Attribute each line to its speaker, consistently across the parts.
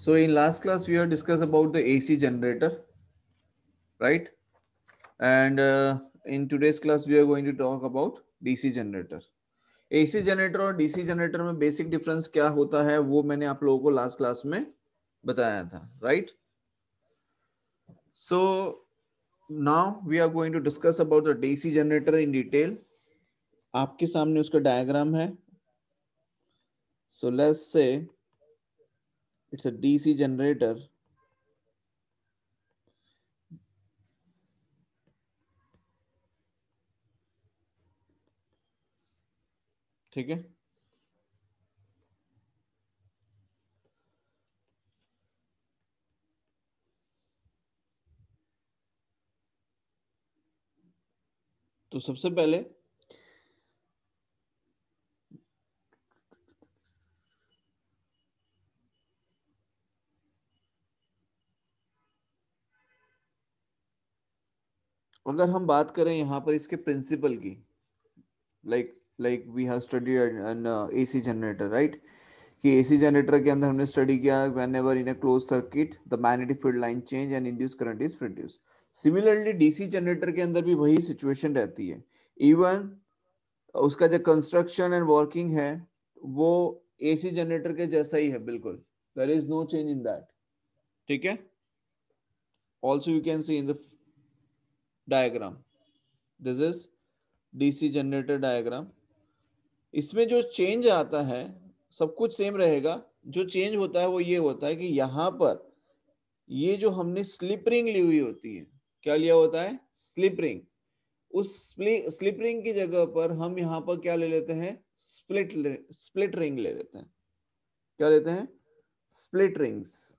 Speaker 1: So in last class we have discussed about the AC generator, right? And in today's class we are going to talk about DC generator. AC generator और DC generator में basic difference क्या होता है वो मैंने आप लोगों को लास्ट क्लास में बताया था, right? So now we are going to discuss about the DC generator in detail. आपके सामने उसका डायग्राम है. So let's say it's a DC generator. ठीक है. तो सबसे पहले अगर हम बात करें यहाँ पर इसके प्रिंसिपल की, like we have studied an AC generator, right? कि AC जनरेटर के अंदर हमने स्टडी किया whenever in a close circuit the magnetic field line change and induce current is produce. Similarly DC generator के अंदर भी वही सिचुएशन रहती है. इवन उसका जो कंस्ट्रक्शन एंड वर्किंग है वो AC जनरेटर के जैसा ही है बिल्कुल. There is no change in that. ठीक है. Also you can see in the diagram, this is DC generator diagram. इसमें जो चेंज आता है सब कुछ सेम रहेगा. जो चेंज होता है वो ये होता है कि यहाँ पर ये जो हमने स्लिप रिंग ली हुई होती है, क्या लिया होता है? Slip ring. उस स्लिप रिंग की जगह पर हम यहाँ पर क्या ले लेते हैं? स्प्लिट रिंग ले लेते हैं. क्या लेते हैं? Split rings,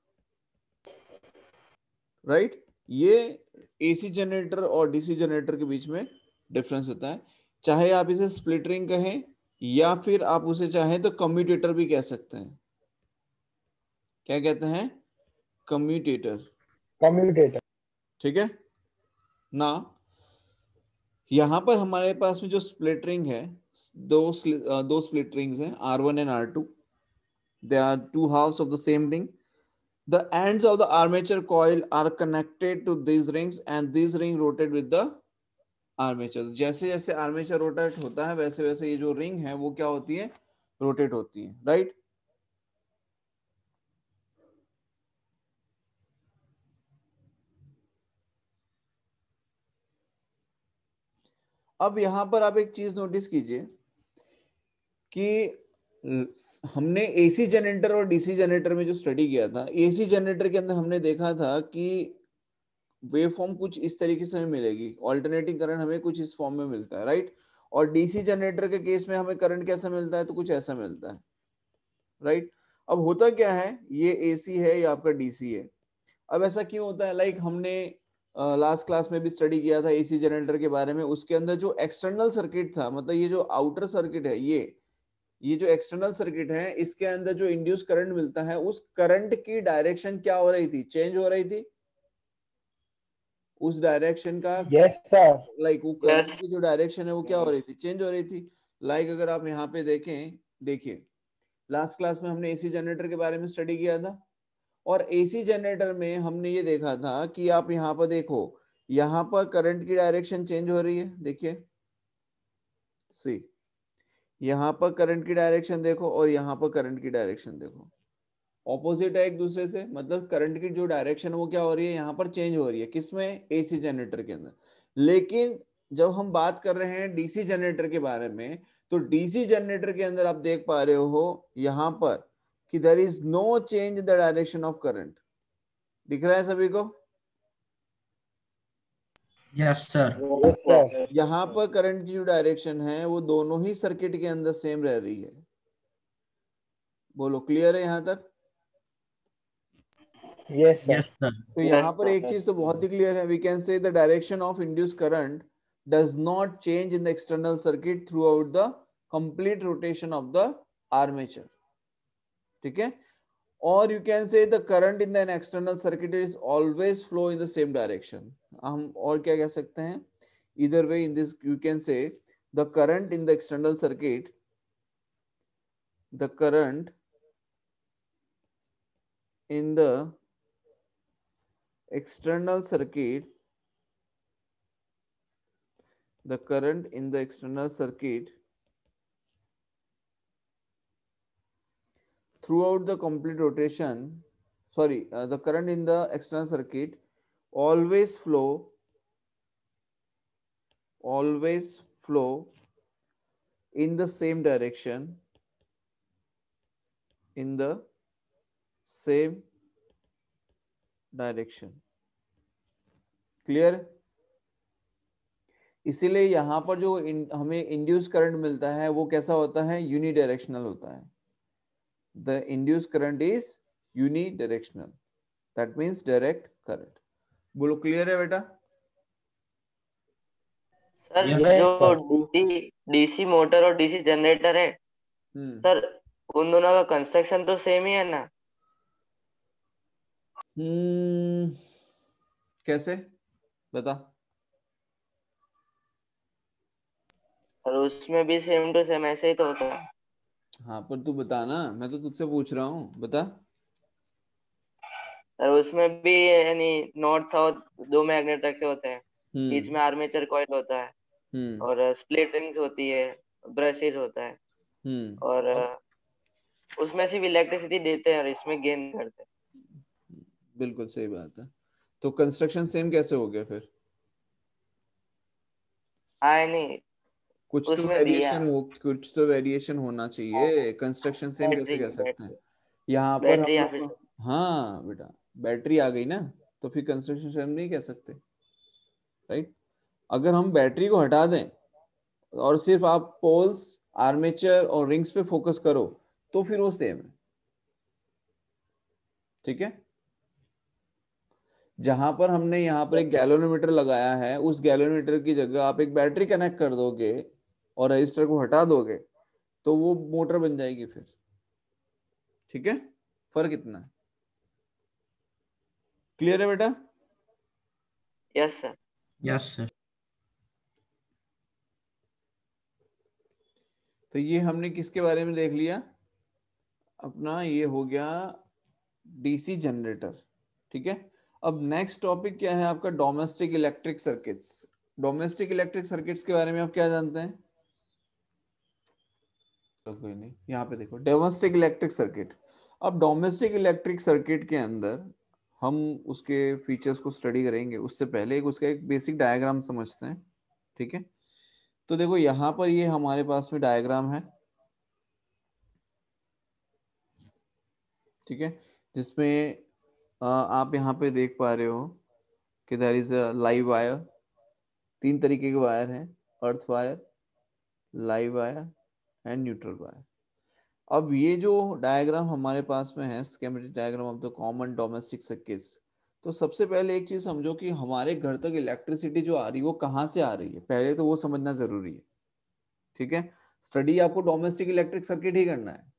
Speaker 1: right? ये AC जनरेटर और DC जनरेटर के बीच में डिफरेंस होता है. चाहे आप इसे स्प्लिट रिंग कहें या फिर आप उसे चाहें तो कम्यूटेटर भी कह सकते हैं. क्या कहते हैं? कम्यूटेटर.
Speaker 2: कम्यूटेटर.
Speaker 1: ठीक है ना. यहां पर हमारे पास में जो स्प्लिट रिंग है, दो स्प्लिट रिंग्स हैं, R1 and R2. They are two halves of the same ring. The ends of the armature coil are connected to these rings and these ring rotate with the armature. जैसे जैसे armature rotate होता है वैसे वैसे ये जो ring है वो क्या होती है? रोटेट होती है, राइट? अब यहां पर आप एक चीज नोटिस कीजिए कि हमने AC जनरेटर और DC जनरेटर में जो स्टडी किया था, AC जनरेटर के अंदर हमने देखा था कि वेव फॉर्म कुछ इस तरीके से हमें मिलेगी, ऑल्टरनेटिंग करंट हमें कुछ इस फॉर्म में मिलता है, राइट? और DC जनरेटर के केस में हमें करंट कैसा मिलता है? तो कुछ ऐसा मिलता है, राइट? अब होता क्या है, ये AC है, ये आपका DC है. अब ऐसा क्यों होता है? लाइक हमने लास्ट क्लास में भी स्टडी किया था AC जनरेटर के बारे में. उसके अंदर जो एक्सटर्नल सर्किट था, मतलब ये जो आउटर सर्किट है, ये जो एक्सटर्नल सर्किट है, इसके अंदर जो इंड्यूस करंट मिलता है, उस करंट की डायरेक्शन क्या हो रही थी? चेंज हो रही थी. उस डायरेक्शन का,
Speaker 2: यस सर.
Speaker 1: लाइक वो करंट की जो डायरेक्शन है वो क्या हो रही थी? चेंज हो रही थी. लाइक अगर आप यहाँ पे देखें, देखिए लास्ट क्लास में हमने AC जनरेटर के बारे में स्टडी किया था और AC जनरेटर में हमने ये देखा था कि आप यहाँ पर देखो, यहाँ पर करंट की डायरेक्शन चेंज हो रही है. देखिए सी, यहाँ पर करंट की डायरेक्शन देखो और यहाँ पर करंट की डायरेक्शन देखो, ऑपोजिट है एक दूसरे से. मतलब करंट की जो डायरेक्शन वो क्या हो रही है? यहाँ पर चेंज हो रही है. किसमें? AC जनरेटर के अंदर. लेकिन जब हम बात कर रहे हैं DC जनरेटर के बारे में, तो DC जनरेटर के अंदर आप देख पा रहे हो यहाँ पर कि there is no change in the direction of current. दिख रहा है सभी को?
Speaker 3: Yes sir.
Speaker 2: Yes sir.
Speaker 1: यहाँ पर करंट की जो डायरेक्शन है वो दोनों ही सर्किट के अंदर सेम रह रही है. बोलो, क्लियर है यहाँ तक?
Speaker 2: Yes
Speaker 3: yes
Speaker 2: sir.
Speaker 3: सर.
Speaker 1: तो यहाँ पर एक चीज तो बहुत ही क्लियर है. We can say the direction of induce current does not change in the external circuit throughout the complete rotation of the armature. ठीक है. और you can say the current in the external circuit is always flow in the same direction. हम और क्या कह सकते हैं? इधर way in this you can say the current in the external circuit, the current in the external circuit, the current in the external circuit throughout the complete rotation, the current in the external circuit always flow in the same direction, in the same direction. Clear? इसीलिए यहां पर जो हमें induce current मिलता है वो कैसा होता है? यूनिडायरेक्शनल होता है. The induce current is unidirectional, that means direct current. बोलो क्लियर है बेटा?
Speaker 3: सर
Speaker 2: Yes,
Speaker 3: जो
Speaker 2: sir.
Speaker 3: डीसी मोटर और डीसी जनरेटर है सर, उन दोनों का कंस्ट्रक्शन तो सेम ही है ना?
Speaker 1: कैसे बता?
Speaker 3: और उसमें भी सेम टू सेम ऐसे ही तो होता है.
Speaker 1: हाँ पर तू बता ना, मैं तो तुझसे पूछ रहा हूँ, बता.
Speaker 3: सर उसमें भी यानी नॉर्थ साउथ दो मैग्नेट रखे होते हैं, बीच
Speaker 1: हम्म
Speaker 3: में आर्मेचर कॉइल होता है
Speaker 1: हम्म
Speaker 3: और स्प्लिट रिंग्स होती है, ब्रशेस होता है
Speaker 1: हम्म
Speaker 3: और उसमें सिर्फ इलेक्ट्रिसिटी देते हैं और इसमें गेन करते हैं.
Speaker 1: बिल्कुल सही बात है. तो कंस्ट्रक्शन सेम कैसे हो गया फिर?
Speaker 3: हाँ नहीं, उसमें दिया
Speaker 1: कुछ तो वेरिएशन होना चाहिए. कंस्ट्रक्शन सेम कैसे
Speaker 3: बैटरी
Speaker 1: कह सकते हैं?
Speaker 3: बैटरी
Speaker 1: यहाँ पर
Speaker 3: बैटरी
Speaker 1: हम
Speaker 3: या फिर
Speaker 1: लोग, हाँ बेटा, बैटरी आ गई ना, तो फिर कंस्ट्रक्शन सेम नहीं कह सकते, राइट? अगर हम बैटरी को हटा दें और सिर्फ आप पोल्स, आर्मेचर और रिंग्स पे फोकस करो तो फिर वो सेम है. ठीक है? जहां पर हमने यहाँ पर एक गैल्वेनोमीटर लगाया है, उस गैल्वेनोमीटर की जगह आप एक बैटरी कनेक्ट कर दोगे और रजिस्टर को हटा दोगे तो वो मोटर बन जाएगी फिर. ठीक है? फर्क इतना है. क्लियर है बेटा?
Speaker 3: Yes sir.
Speaker 2: Yes, sir.
Speaker 1: तो ये हमने किसके बारे में देख लिया? अपना ये हो गया डीसी जनरेटर. ठीक है? अब नेक्स्ट टॉपिक क्या है आपका? Domestic electric circuits. Domestic electric circuits के बारे में आप क्या जानते हैं? तो कोई नहीं, यहाँ पे देखो डोमेस्टिक इलेक्ट्रिक सर्किट. अब डोमेस्टिक इलेक्ट्रिक सर्किट के अंदर हम उसके फीचर्स को स्टडी करेंगे, उससे पहले उसका एक बेसिक डायग्राम समझते हैं. ठीक है? तो देखो यहाँ पर ये हमारे पास में डायग्राम है. ठीक है? जिसमें आप यहाँ पे देख पा रहे हो कि there is a live wire. तीन तरीके के वायर हैं: earth wire, live wire and neutral wire. अब ये जो डायग्राम हमारे पास में है, schematic diagram of the common domestic circuits, तो सबसे पहले एक चीज समझो कि हमारे घर तक इलेक्ट्रिसिटी जो आ रही है वो कहाँ से आ रही है, पहले तो वो समझना जरूरी है. ठीक है? स्टडी आपको डोमेस्टिक इलेक्ट्रिक सर्किट ही करना है,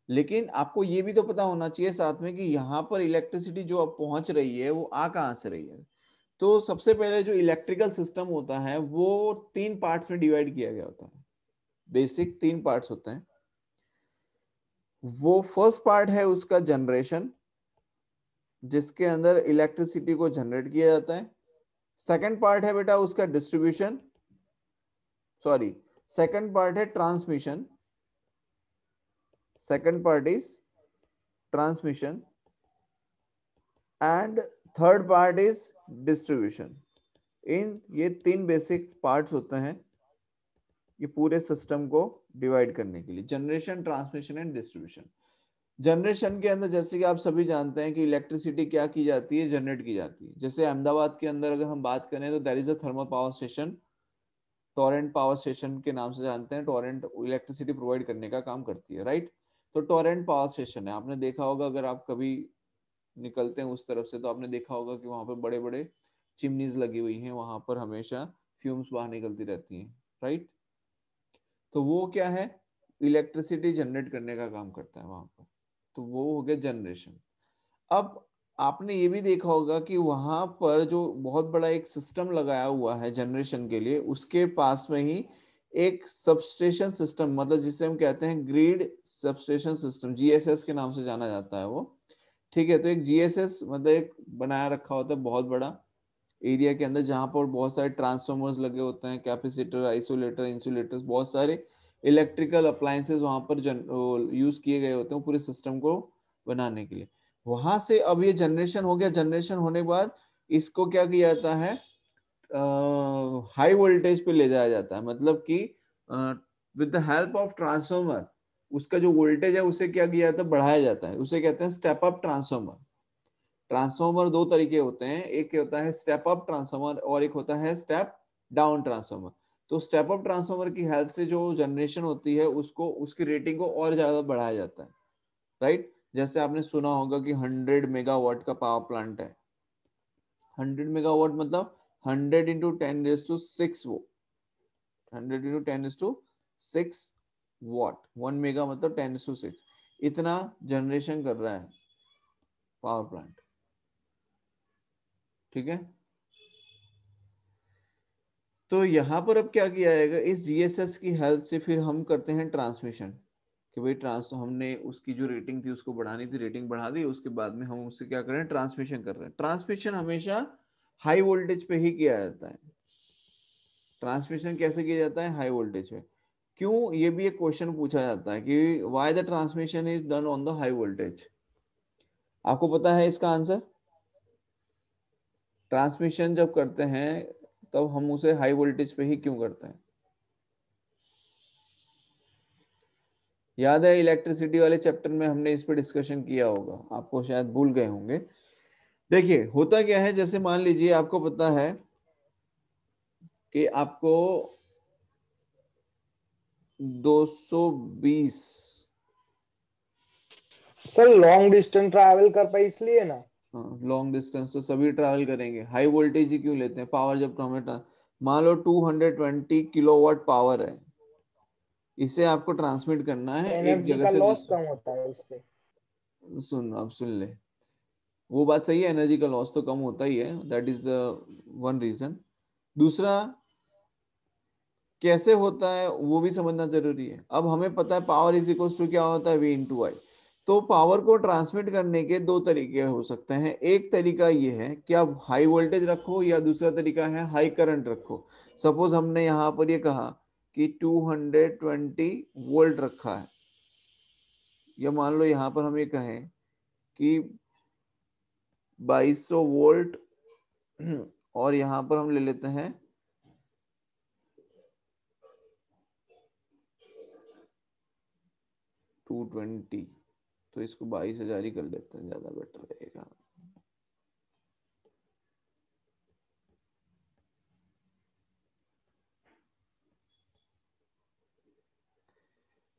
Speaker 1: लेकिन आपको ये भी तो पता होना चाहिए साथ में कि यहाँ पर इलेक्ट्रिसिटी जो अब पहुंच रही है वो आ कहाँ से रही है. तो सबसे पहले जो इलेक्ट्रिकल सिस्टम होता है वो तीन पार्ट्स में डिवाइड किया गया होता है. बेसिक तीन पार्ट्स होते हैं. वो फर्स्ट पार्ट है उसका जनरेशन, जिसके अंदर इलेक्ट्रिसिटी को जनरेट किया जाता है. सेकंड पार्ट है बेटा उसका डिस्ट्रीब्यूशन, सॉरी, सेकंड पार्ट है transmission. Second part is transmission and third part is distribution. इन ये तीन बेसिक पार्ट्स होते हैं ये पूरे सिस्टम को डिवाइड करने के लिए: generation, transmission and distribution. Generation के अंदर जैसे कि आप सभी जानते हैं कि इलेक्ट्रिसिटी क्या की जाती है? जनरेट की जाती है. जैसे अहमदाबाद के अंदर अगर हम बात करें तो there is a thermal power station, Torrent power station के नाम से जानते हैं. टोरेंट इलेक्ट्रिसिटी प्रोवाइड करने का काम करती है, राइट? तो टोरेंट पावर स्टेशन है, आपने देखा होगा, अगर आप कभी निकलते हैं उस तरफ से तो आपने देखा होगा कि वहां पर बड़े बड़े चिमनीज लगी हुई हैं, वहां पर हमेशा फ्यूम्स बाहर निकलती रहती हैं, राइट? तो वो क्या है? इलेक्ट्रिसिटी जनरेट करने का काम करता है वहां पर. तो वो हो गया जनरेशन. अब आपने ये भी देखा होगा कि वहां पर जो बहुत बड़ा एक सिस्टम लगाया हुआ है जनरेशन के लिए, उसके पास में ही एक सबस्टेशन सिस्टम, मतलब जिसे हम कहते हैं ग्रिड सबस्टेशन सिस्टम, जीएसएस के नाम से जाना जाता है वो. ठीक है, तो एक जीएसएस मतलब एक बनाया रखा होता है बहुत बड़ा एरिया के अंदर, जहां पर बहुत सारे ट्रांसफॉर्मर्स लगे होते हैं, कैपेसिटर, आइसोलेटर, इंसुलेटर्स, बहुत सारे इलेक्ट्रिकल अप्लायंसेस वहां पर यूज किए गए होते हैं पूरे सिस्टम को बनाने के लिए। वहां से अब ये जनरेशन हो गया, जनरेशन होने के बाद इसको क्या किया जाता है, हाई वोल्टेज पे ले जाया जाता है, मतलब कि with the help of transformer उसका जो वोल्टेज है उसे क्या किया जाता है, बढ़ाया जाता है, उसे कहते हैं स्टेप अप ट्रांसफॉर्मर। ट्रांसफॉर्मर दो तरीके होते हैं, एक होता है स्टेप अप ट्रांसफॉर्मर और एक होता है स्टेप डाउन ट्रांसफॉर्मर। तो स्टेप अप ट्रांसफॉर्मर की हेल्प से जो जनरेशन होती है उसको, उसकी रेटिंग को और ज्यादा बढ़ाया जाता है, राइट। जैसे आपने सुना होगा कि 100 मेगावाट का पावर प्लांट है। 100 मेगावाट मतलब 100 × 10⁶ वो 100 × 10⁶ वाट। 1 मेगा मतलब 10⁶, इतना जनरेशन कर रहा है पावर प्लांट, ठीक है। तो यहाँ पर अब क्या किया जाएगा, इस जीएसएस की हेल्प से फिर हम करते हैं ट्रांसमिशन, कि भाई हमने उसकी जो रेटिंग थी उसको बढ़ानी थी, रेटिंग बढ़ा दी, उसके बाद में हम उससे क्या कर रहे हैं, ट्रांसमिशन कर रहे हैं। ट्रांसमिशन हमेशा हाई वोल्टेज पे ही किया जाता है। ट्रांसमिशन कैसे किया जाता है, हाई वोल्टेज पे। क्यों, ये भी एक क्वेश्चन पूछा जाता है कि why the transmission is done on the high voltage. आपको पता है इसका आंसर? ट्रांसमिशन जब करते हैं तब हम उसे हाई वोल्टेज पे ही क्यों करते हैं? याद है इलेक्ट्रिसिटी वाले चैप्टर में हमने इस पे डिस्कशन किया होगा, आपको शायद भूल गए होंगे। देखिए होता क्या है, जैसे मान लीजिए आपको पता है कि आपको 220,
Speaker 2: सर लॉन्ग डिस्टेंस ट्रैवल कर पाए इसलिए ना।
Speaker 1: लॉन्ग डिस्टेंस तो सभी ट्रैवल करेंगे, हाई वोल्टेज ही क्यों लेते हैं पावर, जब हमें मान लो 220 किलोवाट पावर है, इसे आपको ट्रांसमिट करना है एक
Speaker 2: एनर्जी
Speaker 1: जगह
Speaker 2: का
Speaker 1: से
Speaker 2: लॉस
Speaker 1: दूसरी।
Speaker 2: कम होता है इससे।
Speaker 1: सुन, अब सुन ले, वो बात सही है, एनर्जी का लॉस तो कम होता ही है, that is the one reason. दूसरा कैसे होता है वो भी समझना जरूरी है। अब हमें पता है पावर इज इक्वल टू क्या होता है, V × I। तो पावर को ट्रांसमिट करने के दो तरीके हो सकते हैं, एक तरीका ये है कि आप हाई वोल्टेज रखो, या दूसरा तरीका है हाई करंट रखो। सपोज हमने यहाँ पर ये कहा कि 220 वोल्ट रखा है, या मान लो यहाँ पर हम ये कहें कि 2200 वोल्ट, और यहाँ पर हम ले लेते हैं 220, तो इसको 22,000 ही कर लेते हैं, ज्यादा बेटर रहेगा।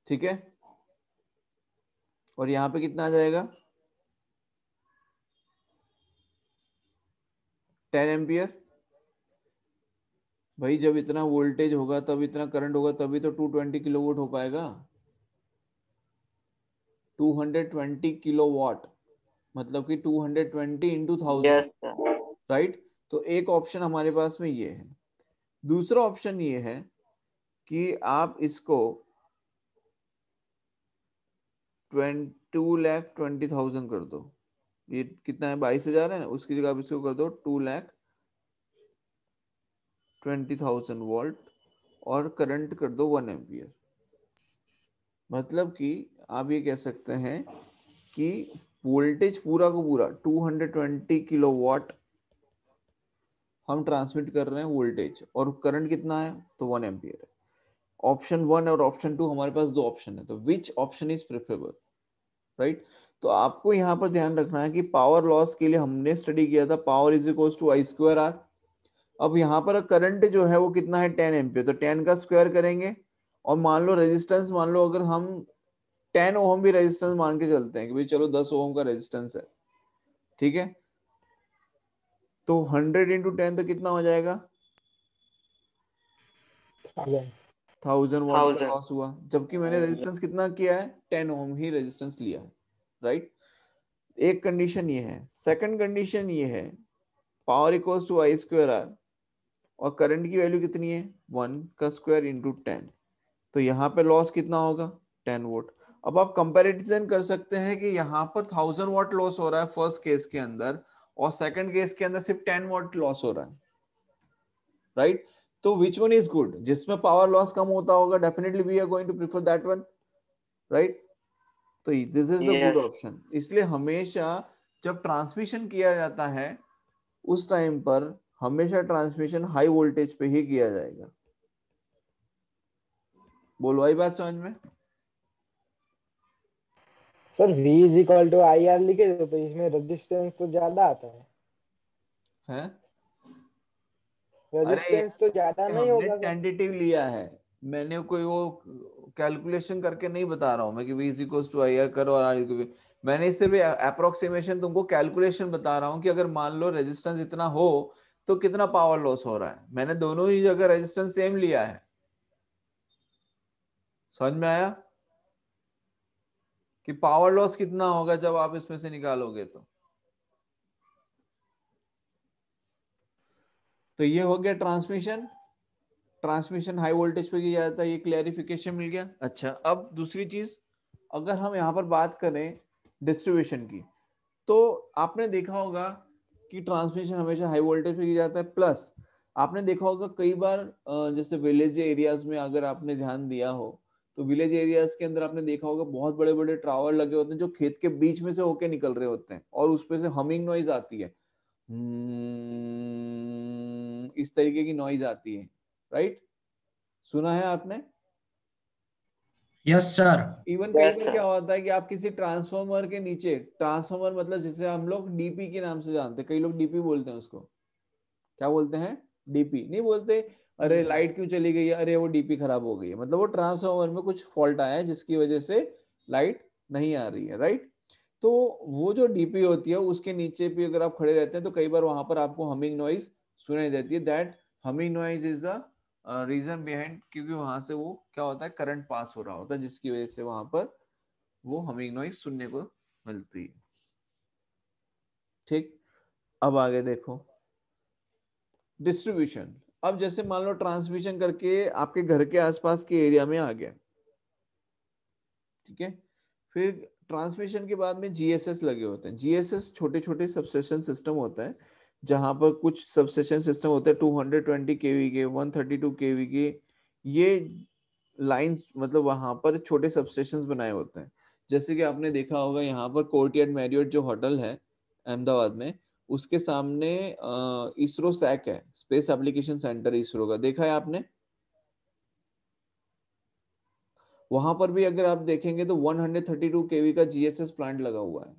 Speaker 1: ठीक है, और यहाँ पे कितना आ जाएगा, 10 एम्पियर। भाई जब इतना वोल्टेज होगा तब इतना करंट होगा, तभी तो 220 किलोवाट हो पाएगा। 220 किलोवाट मतलब कि 220 इंटू 1000,
Speaker 3: यस सर।
Speaker 1: राइट। तो एक ऑप्शन हमारे पास में ये है। दूसरा ऑप्शन ये है कि आप इसको 2,20,000 कर दो। ये कितना है, 22,000 है ना, उसकी जगह आप इसको कर दो 2,20,000 वोल्ट, और करंट कर दो 1 एम्पियर। मतलब कि आप ये कह सकते हैं कि वोल्टेज पूरा को पूरा 220 किलोवाट हम ट्रांसमिट कर रहे हैं वोल्टेज, और करंट कितना है, तो 1 एम्पियर है। ऑप्शन 1 और ऑप्शन 2 हमारे पास दो ऑप्शन है, तो which option is preferable, right. तो आपको यहाँ पर ध्यान रखना है कि पावर लॉस के लिए हमने स्टडी किया था power is equal to I²R। अब यहाँ पर करंट जो है वो कितना है, 10 एम्पियर, तो 10 का स्क्वायर करेंगे, और मान लो रेजिस्टेंस, मान लो अगर हम 10 ओम भी रेजिस्टेंस मान के चलते हैं कि भाई चलो 10 ओम का रेजिस्टेंस है, ठीक है, तो 100 × 10 तो कितना हो जाएगा, 1000 वाट का
Speaker 3: 1000।
Speaker 1: लॉस हुआ, जबकि मैंने रेजिस्टेंस कितना किया है, 10 ओम ही रेजिस्टेंस लिया है, राइट। एक कंडीशन ये है। सेकंड कंडीशन ये है, पावर इक्वल्स टू I²R, और करंट की वैल्यू कितनी है, 1 का स्क्वायर इंटू 10, तो यहाँ पे लॉस कितना होगा, 10 वोल्ट। अब आप कंपैरिजन कर सकते हैं कि यहाँ पर 1000 वॉट लॉस हो रहा है फर्स्ट केस के अंदर और सेकंड केस के अंदर सिर्फ 10 वॉट लॉस हो रहा है, राइट? तो विच वन इज गुड? जिसमें पावर लॉस कम होता होगा definitely we are going to prefer that one, right? तो this is the good
Speaker 3: Yes.
Speaker 1: Option. इसलिए हमेशा जब ट्रांसमिशन किया जाता है उस टाइम पर हमेशा ट्रांसमिशन हाई वोल्टेज पे ही किया जाएगा। बोलो आई बात समझ में?
Speaker 2: Sir V is equal to I R लिखे तो इसमें रेजिस्टेंस तो ज्यादा आता है।
Speaker 1: हैं? अरे
Speaker 2: रेजिस्टेंस तो ज्यादा नहीं
Speaker 1: हमने
Speaker 2: होगा सर?
Speaker 1: टेंटेटिव लिया है, मैंने कोई वो कैलकुलेशन करके नहीं बता रहा हूं मैं कि v is equal to I R करो और आर इक्वल, मैंने सिर्फ अप्रोक्सीमेशन तुमको कैलकुलेशन बता रहा हूं कि अगर मान लो रेजिस्टेंस इतना हो तो कितना पावर लॉस हो रहा है। मैंने दोनों ही जगह रेजिस्टेंस सेम लिया है। समझ में आया कि पावर लॉस कितना होगा जब आप इसमें से निकालोगे? तो ये हो गया ट्रांसमिशन। ट्रांसमिशन हाई वोल्टेज पे किया जाता है, ये क्लैरिफिकेशन मिल गया। अच्छा, अब दूसरी चीज अगर हम यहाँ पर बात करें डिस्ट्रीब्यूशन की, तो आपने देखा होगा कि ट्रांसमिशन हमेशा हाई वोल्टेज पे किया जाता है। प्लस आपने देखा होगा कई बार जैसे विलेज एरियाज में अगर आपने ध्यान दिया हो तो विलेज एरियाज के अंदर आपने देखा होगा बहुत बड़े बड़े टावर लगे होते हैं जो खेत के बीच में से होके निकल रहे होते हैं और उसपे से हमिंग नॉइज आती है, इस तरीके की नॉइज आती है, राइट? सुना है आपने?
Speaker 4: Yes sir.
Speaker 1: इवन कई
Speaker 3: Yes,
Speaker 1: बार
Speaker 3: sir.
Speaker 1: क्या होता है कि आप किसी ट्रांसफार्मर के नीचे, ट्रांसफार्मर मतलब जिसे हम लोग डीपी के नाम से जानते हैं, कई लोग डीपी बोलते हैं उसको, क्या बोलते हैं? डीपी नहीं बोलते। अरे लाइट क्यों चली गई है, अरे वो डीपी खराब हो गई है, मतलब वो ट्रांसफार्मर में कुछ फॉल्ट आया है जिसकी वजह से लाइट नहीं आ रही है, राइट? तो वो जो डीपी होती है उसके नीचे भी अगर आप खड़े रहते हैं तो कई बार वहां पर आपको हमिंग नॉइज सुनाई देती है। That humming noise is the reason behind, क्योंकि वहां से वो क्या होता है, करंट पास हो रहा होता है जिसकी वजह से वहां पर वो हमिंग नॉइज सुनने को मिलती है। ठीक, अब आगे देखो डिस्ट्रीब्यूशन। अब जैसे मान लो ट्रांसमिशन करके आपके घर के आसपास के एरिया में आ गया, ठीक है? फिर ट्रांसमिशन के बाद में जीएसएस लगे होते हैं। जीएसएस छोटे छोटे सबस्टेशन सिस्टम होता है जहां पर कुछ सबस्टेशन सिस्टम होते हैं 220 केवी के, 132 केवी के, ये लाइंस मतलब वहां पर छोटे सबस्टेशंस बनाए होते हैं। जैसे कि आपने देखा होगा यहाँ पर कोर्टयार्ड मैरियट जो होटल है अहमदाबाद में, उसके सामने इसरो सैक है, स्पेस एप्लीकेशन सेंटर इसरो का, देखा है आपने? वहां पर भी अगर आप देखेंगे तो 132 केवी का जीएसएस प्लांट लगा हुआ है,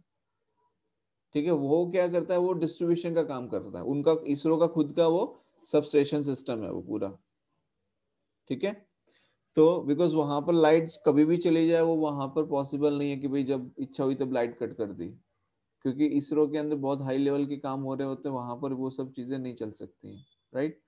Speaker 1: ठीक है? वो क्या करता है, वो डिस्ट्रीब्यूशन का काम करता है, उनका इसरो का खुद का वो सबस्टेशन सिस्टम है वो पूरा, ठीक है? तो बिकॉज वहां पर लाइट कभी भी चली जाए वो वहां पर पॉसिबल नहीं है कि भाई जब इच्छा हुई तब लाइट कट कर दी, क्योंकि इसरो के अंदर बहुत हाई लेवल के काम हो रहे होते हैं, वहां पर वो सब चीजें नहीं चल सकती हैं, राइट?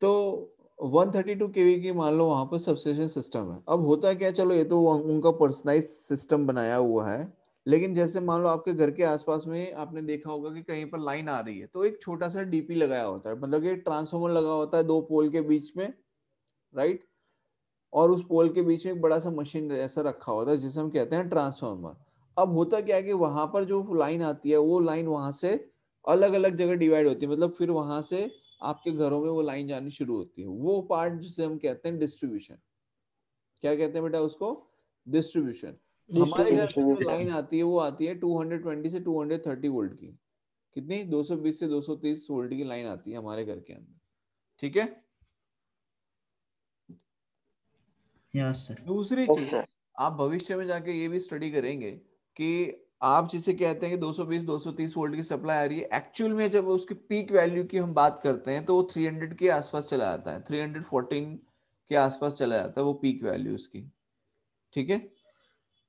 Speaker 1: तो 132 केवी की मान लो वहां पर सबस्टेशन सिस्टम है। अब होता है क्या, चलो ये तो उनका पर्सनलाइज सिस्टम बनाया हुआ है, लेकिन जैसे मान लो आपके घर के आसपास में आपने देखा होगा कि कहीं पर लाइन आ रही है तो एक छोटा सा डीपी लगाया होता है, मतलब कि ट्रांसफार्मर लगा होता है दो पोल के बीच में, राइट? और उस पोल के बीच में एक बड़ा सा मशीन ऐसा रखा होता है जिसे हम कहते हैं ट्रांसफार्मर। अब होता क्या है कि वहां पर जो लाइन आती है वो लाइन वहां से अलग अलग जगह डिवाइड होती है, मतलब फिर वहां से आपके घरों में वो लाइन जानी शुरू होती है, वो पार्ट जिसे हम कहते हैं डिस्ट्रीब्यूशन। क्या कहते हैं बेटा उसको? डिस्ट्रीब्यूशन। हमारे घर में जो
Speaker 2: डिस्ट्रीब्यूशन।
Speaker 1: लाइन आती है वो आती है 220 से 230 वोल्ट की, कितनी, 220 से 230 वोल्ट की लाइन आती है हमारे घर के अंदर, ठीक है?
Speaker 4: Yes sir.
Speaker 1: दूसरी
Speaker 3: Yes,
Speaker 1: चीज
Speaker 3: sir.
Speaker 1: आप भविष्य में जाके ये भी स्टडी करेंगे कि आप जिसे कहते हैं कि 220 230 वोल्ट की सप्लाई आ रही है, एक्चुअल में जब उसकी पीक वैल्यू की हम बात करते हैं तो वो 300 के आसपास चला जाता है, 314 के आसपास चला जाता है वो पीक वैल्यू उसकी, ठीक है?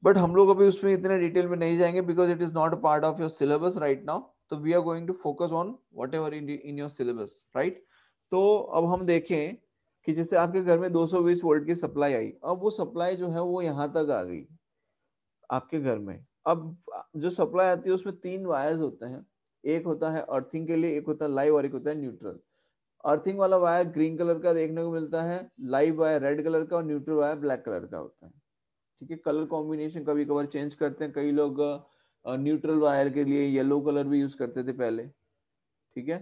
Speaker 1: बट हम लोग अभी उसमें इतने डिटेल में नहीं जाएंगे because it is not a part of your syllabus right now. तो we are going to focus on whatever in your syllabus, right? तो अब हम देखें कि जैसे आपके घर में 220 वोल्ट की सप्लाई आई, अब वो सप्लाई जो है वो यहाँ तक आ गई आपके घर में। अब जो सप्लाई आती है उसमें 3 वायर्स होते हैं, एक होता है अर्थिंग के लिए, एक होता है लाइव और एक होता है न्यूट्रल। अर्थिंग वाला वायर ग्रीन कलर का देखने को मिलता है, लाइव वायर रेड कलर का और न्यूट्रल वायर ब्लैक कलर का होता है, ठीक है। कलर कॉम्बिनेशन कभी कभार चेंज करते हैं, कई लोग न्यूट्रल वायर के लिए येलो कलर भी यूज करते थे पहले, ठीक है।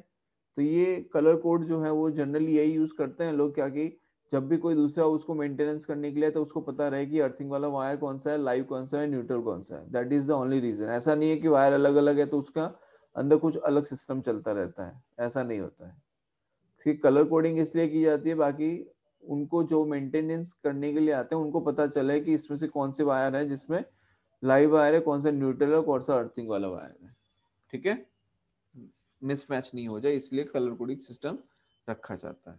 Speaker 1: तो ये कलर कोड जो है वो जनरली यही यूज करते हैं लोग, क्या कि जब भी कोई दूसरा उसको मेंटेनेंस करने के लिए तो उसको पता रहे कि अर्थिंग वाला वायर कौन सा है, लाइव कौन सा है, न्यूट्रल कौन सा है। That is the only reason. ऐसा नहीं है कि वायर अलग अलग है तो उसका अंदर कुछ अलग सिस्टम चलता रहता है, ऐसा नहीं होता है। फिर कलर कोडिंग इसलिए की जाती है, बाकी उनको जो मेंटेनेंस करने के लिए आते हैं उनको पता चले कि इसमें से कौन से वायर है जिसमें लाइव वायर है, कौन सा न्यूट्रल है, कौन सा अर्थिंग वाला वायर है, ठीक है। मिसमैच नहीं हो जाए इसलिए कलर कोडिंग सिस्टम रखा जाता है,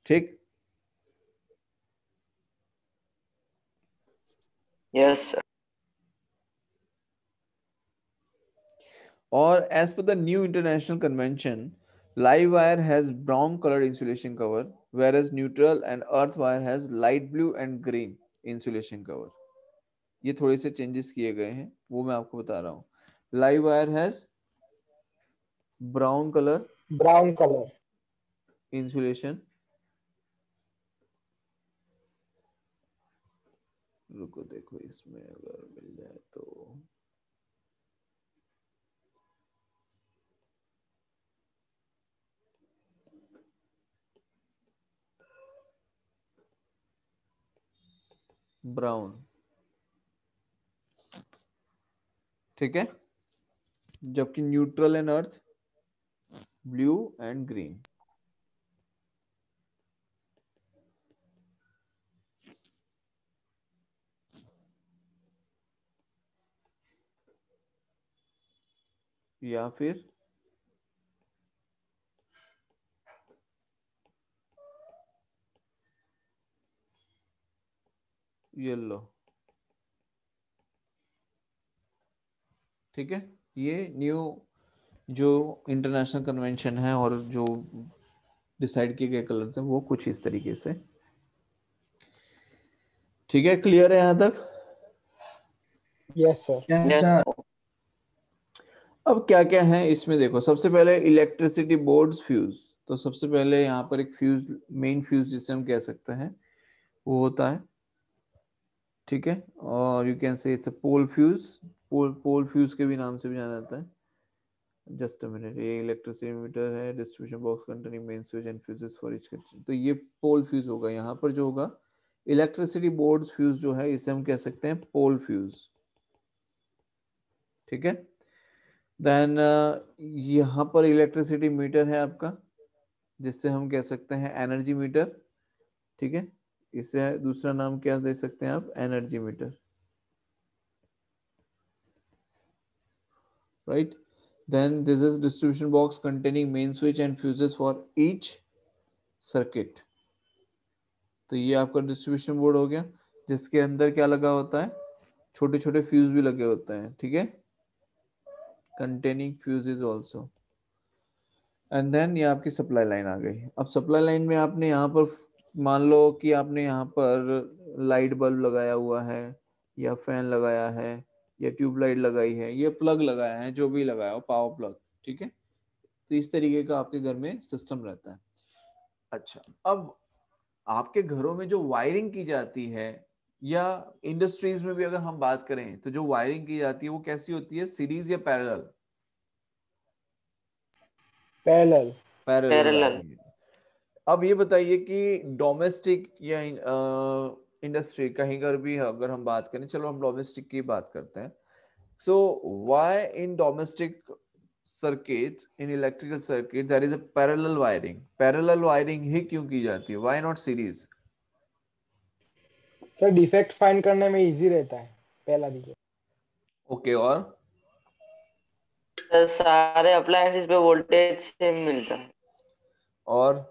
Speaker 1: ठीक।
Speaker 3: Yes sir.
Speaker 1: और as per the new international convention, live wire has brown colored insulation cover, whereas neutral and earth wire has light blue and green insulation cover. ये थोड़े से चेंजेस किए गए हैं, वो मैं आपको बता रहा हूँ। Live wire has brown colour insulation, रुको देखो इसमें अगर मिल जाए तो, ब्राउन, ठीक है। जबकि neutral and earth blue and green. या फिर येलो, ठीक है। ये न्यू जो इंटरनेशनल कन्वेंशन है और जो डिसाइड किए गए कलर्स हैं वो कुछ इस तरीके से, ठीक है। क्लियर है यहां तक?
Speaker 2: Yes sir.
Speaker 4: Yes sir.
Speaker 1: अब क्या क्या है इसमें देखो, सबसे पहले इलेक्ट्रिसिटी बोर्ड्स फ्यूज। तो सबसे पहले यहाँ पर एक फ्यूज, मेन फ्यूज जिसे हम कह सकते हैं वो होता है, ठीक है। और you can say it's a pole fuse, pole fuse के भी नाम से भी जाना जाता है। जस्ट अ मिनट, ये इलेक्ट्रिसिटी मीटर है, distribution box containing main switch and fuses for each country. तो ये पोल फ्यूज होगा। यहाँ पर जो होगा इलेक्ट्रिसिटी बोर्ड्स फ्यूज जो है इसे हम कह सकते हैं पोल फ्यूज, ठीक है। देन यहाँ पर इलेक्ट्रिसिटी मीटर है आपका, जिससे हम कह सकते हैं एनर्जी मीटर, ठीक है। इसे दूसरा नाम क्या दे सकते हैं आप, energy meter, right. Then this is distribution box containing main switch and fuses for each circuit. तो ये आपका डिस्ट्रीब्यूशन बोर्ड हो गया, जिसके अंदर क्या लगा होता है, छोटे छोटे फ्यूज भी लगे होते हैं, ठीक है, containing fuses also. And then ये आपकी सप्लाई लाइन आ गई। अब सप्लाई लाइन में आपने यहाँ पर मान लो कि आपने यहाँ पर लाइट बल्ब लगाया हुआ है, या फैन लगाया है, या ट्यूबलाइट लगाई है, ये प्लग लगाया है, जो भी लगाया हो, पावर प्लग, ठीक है। तो इस तरीके का आपके घर में सिस्टम रहता है। अच्छा, अब आपके घरों में जो वायरिंग की जाती है, या इंडस्ट्रीज में भी अगर हम बात करें, तो जो वायरिंग की जाती है वो कैसी होती है, सीरीज या parallel?
Speaker 2: Parallel.
Speaker 1: Parallel
Speaker 3: parallel.
Speaker 1: Wiring. अब ये बताइए कि डोमेस्टिक या इंडस्ट्री कहीं पर भी अगर हम बात करें, चलो हम डोमेस्टिक की बात करते हैं। So why in domestic circuit, in electrical circuit there is a parallel wiring? Parallel wiring ही क्यों की जाती है, why not series?
Speaker 2: Sir defect find करने में इजी रहता है, पहला रीजन।
Speaker 1: ओके, और
Speaker 3: सर सारे अप्लायंसेस पे वोल्टेज सेम मिलता है।
Speaker 1: और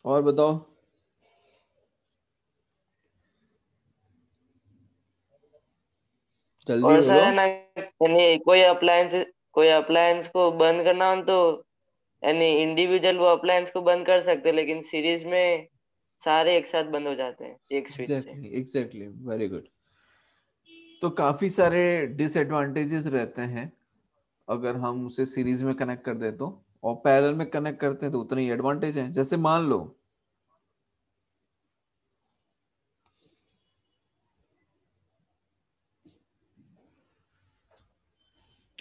Speaker 1: और बताओ, जल्दी
Speaker 3: और सर
Speaker 1: बोलो।
Speaker 3: है ना, यानी कोई अप्लायंस को बंद करना हो तो यानी इंडिविजुअल वो अप्लायंस को बंद कर सकते हैं, लेकिन सीरीज में सारे एक साथ बंद हो जाते हैं एक स्विच से।
Speaker 1: Exactly, very good. तो काफी सारे डिसएडवांटेजेस रहते हैं अगर हम उसे सीरीज में कनेक्ट कर दे तो, और पैरेलल में कनेक्ट करते हैं तो उतने ही एडवांटेज है। जैसे मान लो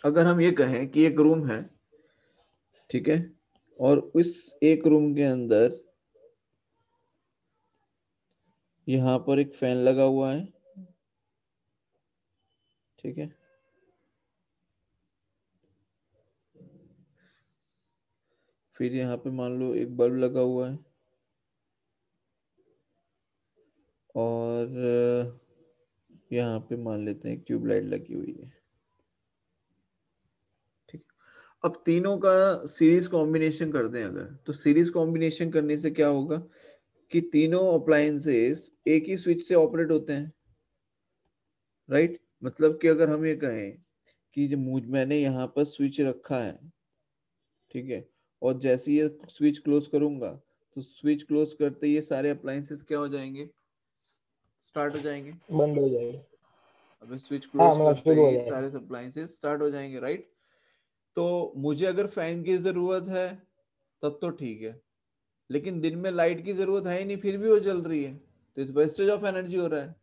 Speaker 1: अगर हम ये कहें कि एक रूम है, ठीक है, और उस एक रूम के अंदर यहाँ पर एक फैन लगा हुआ है, ठीक है, फिर यहाँ पे मान लो एक बल्ब लगा हुआ है, और यहाँ पे मान लेते हैं ट्यूबलाइट लगी हुई है, ठीक। अब तीनों का सीरीज कॉम्बिनेशन करते हैं अगर, तो सीरीज कॉम्बिनेशन करने से क्या होगा कि तीनों अप्लायंसेस एक ही स्विच से ऑपरेट होते हैं, राइट। मतलब कि अगर हम ये कहें कि जो मैंने यहाँ पर स्विच रखा है, ठीक है, और जैसे ये स्विच क्लोज करूंगा तो स्विच क्लोज करते ही ये सारे अप्लायंसेस क्या हो जाएंगे, स्टार्ट हो जाएंगे।
Speaker 2: बंद हो जाएगी।
Speaker 1: अबे स्विच
Speaker 2: हाँ
Speaker 1: क्लोज
Speaker 2: मतलब
Speaker 1: करते
Speaker 2: शुरू हो
Speaker 1: ही
Speaker 2: जाएगा।
Speaker 1: सारे अप्लायंसेस स्टार्ट हो जाएंगे, राइट। तो मुझे अगर फैन की जरूरत है तब तो ठीक है, लेकिन दिन में लाइट की जरूरत है ही नहीं, फिर भी वो जल रही है, तो इस वेस्टेज ऑफ एनर्जी हो रहा है।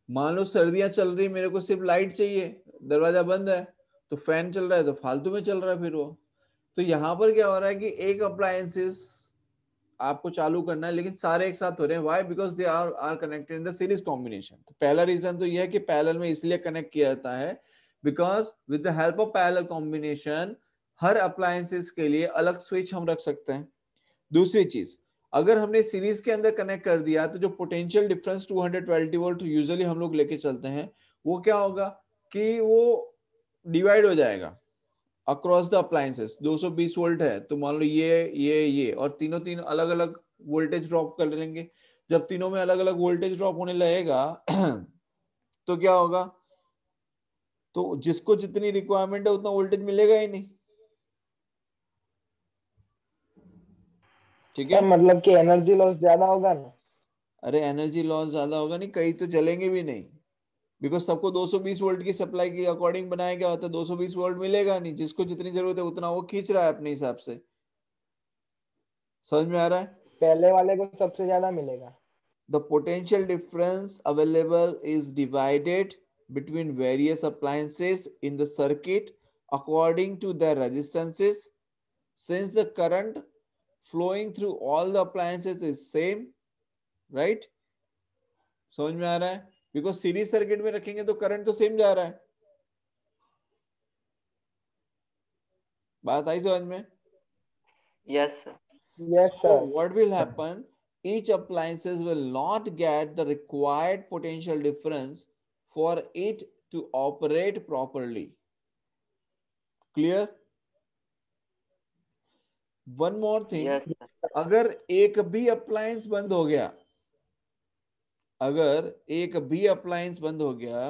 Speaker 1: मान लो सर्दियां चल रही, मेरे को सिर्फ लाइट चाहिए, दरवाजा बंद है, तो फैन चल रहा है तो फालतू में चल रहा है फिर वो। तो यहाँ पर क्या हो रहा है कि एक अप्लायंसेस आपको चालू करना है, लेकिन सारे एक साथ हो रहे हैं। Why? Because they are connected in the series combination. तो पहला रीजन तो यह है कि पैरेलल में इसलिए कनेक्ट किया जाता है because with the help of parallel combination her appliances के लिए अलग स्विच हम रख सकते हैं। दूसरी चीज, अगर हमने सीरीज के अंदर कनेक्ट कर दिया तो जो पोटेंशियल डिफरेंस 220 वोल्ट यूजुअली हम लोग लेके चलते हैं, वो क्या होगा कि वो डिवाइड हो जाएगा अक्रॉस द अप्लायंसेस। 220 वोल्ट है तो मान लो ये और तीनों तीन अलग अलग वोल्टेज ड्रॉप कर लेंगे। जब तीनों में अलग अलग वोल्टेज ड्रॉप होने लगेगा तो क्या होगा, तो जिसको जितनी रिक्वायरमेंट है उतना वोल्टेज मिलेगा ही नहीं, ठीक है।
Speaker 2: सर मतलब कि एनर्जी लॉस ज्यादा होगा ना।
Speaker 1: अरे एनर्जी लॉस ज्यादा होगा नहीं, कई तो जलेंगे भी नहीं, बिकॉज सबको 220 वोल्ट की सप्लाई के अकॉर्डिंग बनाया गया होता है। 220 वोल्ट मिलेगा नहीं, जिसको जितनी जरूरत है उतना वो खींच रहा है अपने हिसाब से। समझ में आ रहा है?
Speaker 2: पहले वाले को सबसे ज्यादा मिलेगा।
Speaker 1: The potential difference available is divided between various appliances in the circuit according to their resistances. Since the current flowing through all the appliances is same, right? समझ में आ रहा है? Because सीरीज सर्किट में रखेंगे तो करंट तो same जा रहा है। बात आई समझ में?
Speaker 3: Yes sir.
Speaker 2: Yes
Speaker 1: So
Speaker 2: sir.
Speaker 1: what will happen? Each appliances will not get the required potential difference for it to operate properly. Clear? One more thing,
Speaker 3: yes sir.
Speaker 1: अगर एक भी अप्लायंस बंद हो गया, अगर एक भी अप्लायंस बंद हो गया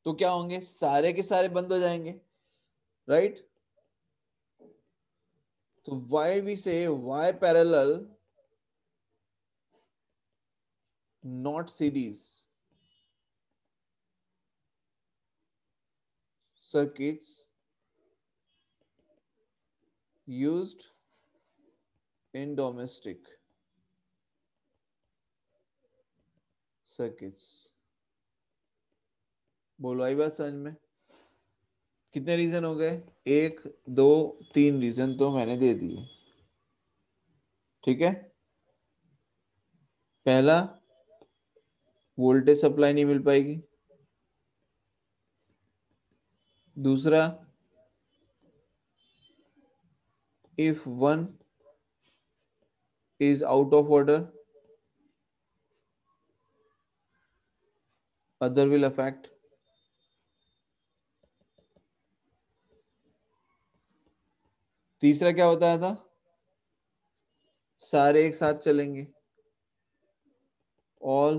Speaker 1: तो क्या होंगे, सारे के सारे बंद हो जाएंगे, राइट। तो why we say why parallel not series circuits used in domestic circuits। बोलो आई बात समझ में? कितने रीजन हो गए? 1 2 3 रीजन तो मैंने दे दिए, ठीक है। पहला, वोल्टेज सप्लाई नहीं मिल पाएगी। दूसरा, if one is out of order other will affect। तीसरा क्या बताया था, सारे एक साथ चलेंगे, all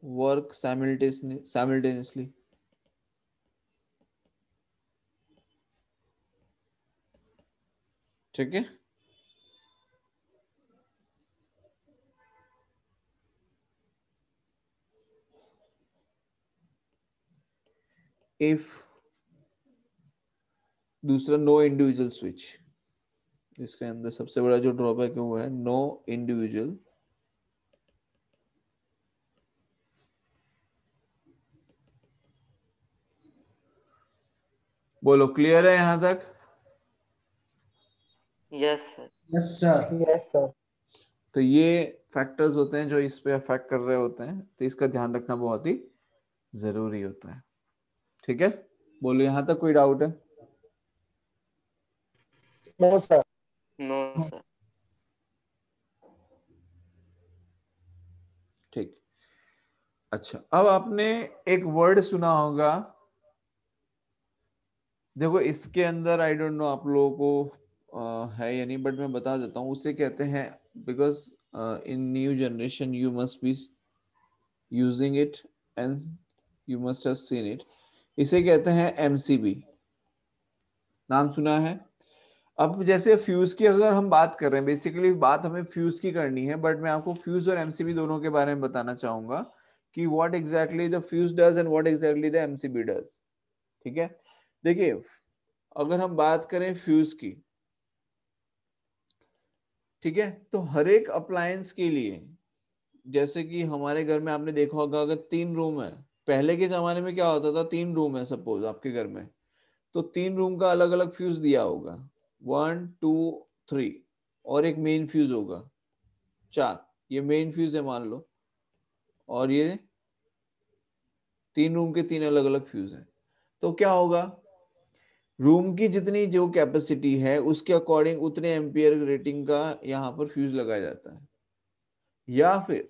Speaker 1: work simultaneously। ठीक है। if दूसरा नो इंडिविजुअल स्विच, इसके अंदर सबसे बड़ा जो ड्रॉबैक है वो है नो इंडिविजुअल बोलो क्लियर है यहां तक?
Speaker 3: Yes sir.
Speaker 4: Yes sir.
Speaker 2: Yes sir.
Speaker 1: तो ये फैक्टर्स होते हैं जो इस पे अफेक्ट कर रहे होते हैं, तो इसका ध्यान रखना बहुत ही जरूरी होता है। ठीक है, बोलो यहां तक कोई डाउट है?
Speaker 2: No sir.
Speaker 3: No sir.
Speaker 1: ठीक। अच्छा, अब आपने एक वर्ड सुना होगा, देखो इसके अंदर आई डोंट नो आप लोगों को है या नहीं, बट मैं बता देता हूँ। उसे कहते हैं, because in new generation you must be using it and you must have seen it. इसे कहते हैं एमसीबी, नाम सुना है? अब जैसे फ्यूज की अगर हम बात कर रहे हैं, बेसिकली बात हमें फ्यूज की करनी है, बट मैं आपको फ्यूज और एमसीबी दोनों के बारे में बताना चाहूंगा कि what exactly the fuse does and what exactly the MCB does. ठीक है, देखिए अगर हम बात करें फ्यूज की, ठीक है, तो हर एक अप्लायंस के लिए, जैसे कि हमारे घर में आपने देखा होगा अगर 3 रूम है, पहले के जमाने में क्या होता था, 3 रूम है सपोज आपके घर में, तो 3 रूम का अलग अलग फ्यूज दिया होगा, 1 2 3, और एक मेन फ्यूज होगा 4, ये मेन फ्यूज है मान लो, और ये 3 रूम के 3 अलग अलग फ्यूज है। तो क्या होगा, रूम की जितनी जो कैपेसिटी है उसके अकॉर्डिंग उतने एम्पियर रेटिंग का यहाँ पर फ्यूज लगाया जाता है। या फिर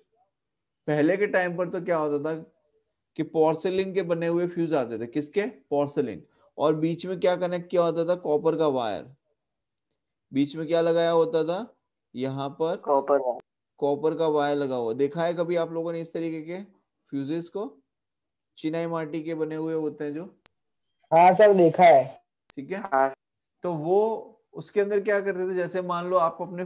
Speaker 1: पहले के टाइम पर तो क्या होता था कि पोर्सिलिन के बने हुए फ्यूज आते थे, किसके? पोर्सिलिन, और बीच में क्या कनेक्ट किया होता था? कॉपर का वायर। बीच में क्या लगाया होता था? यहाँ पर
Speaker 3: कॉपर।
Speaker 1: कॉपर का वायर लगा हुआ। देखा है कभी आप लोगों ने इस तरीके के फ्यूजेस को? चिनाई माटी के बने हुए होते हैं जो,
Speaker 2: हाँ सर, देखा है।
Speaker 1: ठीक है।
Speaker 3: हाँ।
Speaker 1: तो वो उसके अंदर क्या करते थे, जैसे मान लो आप अपने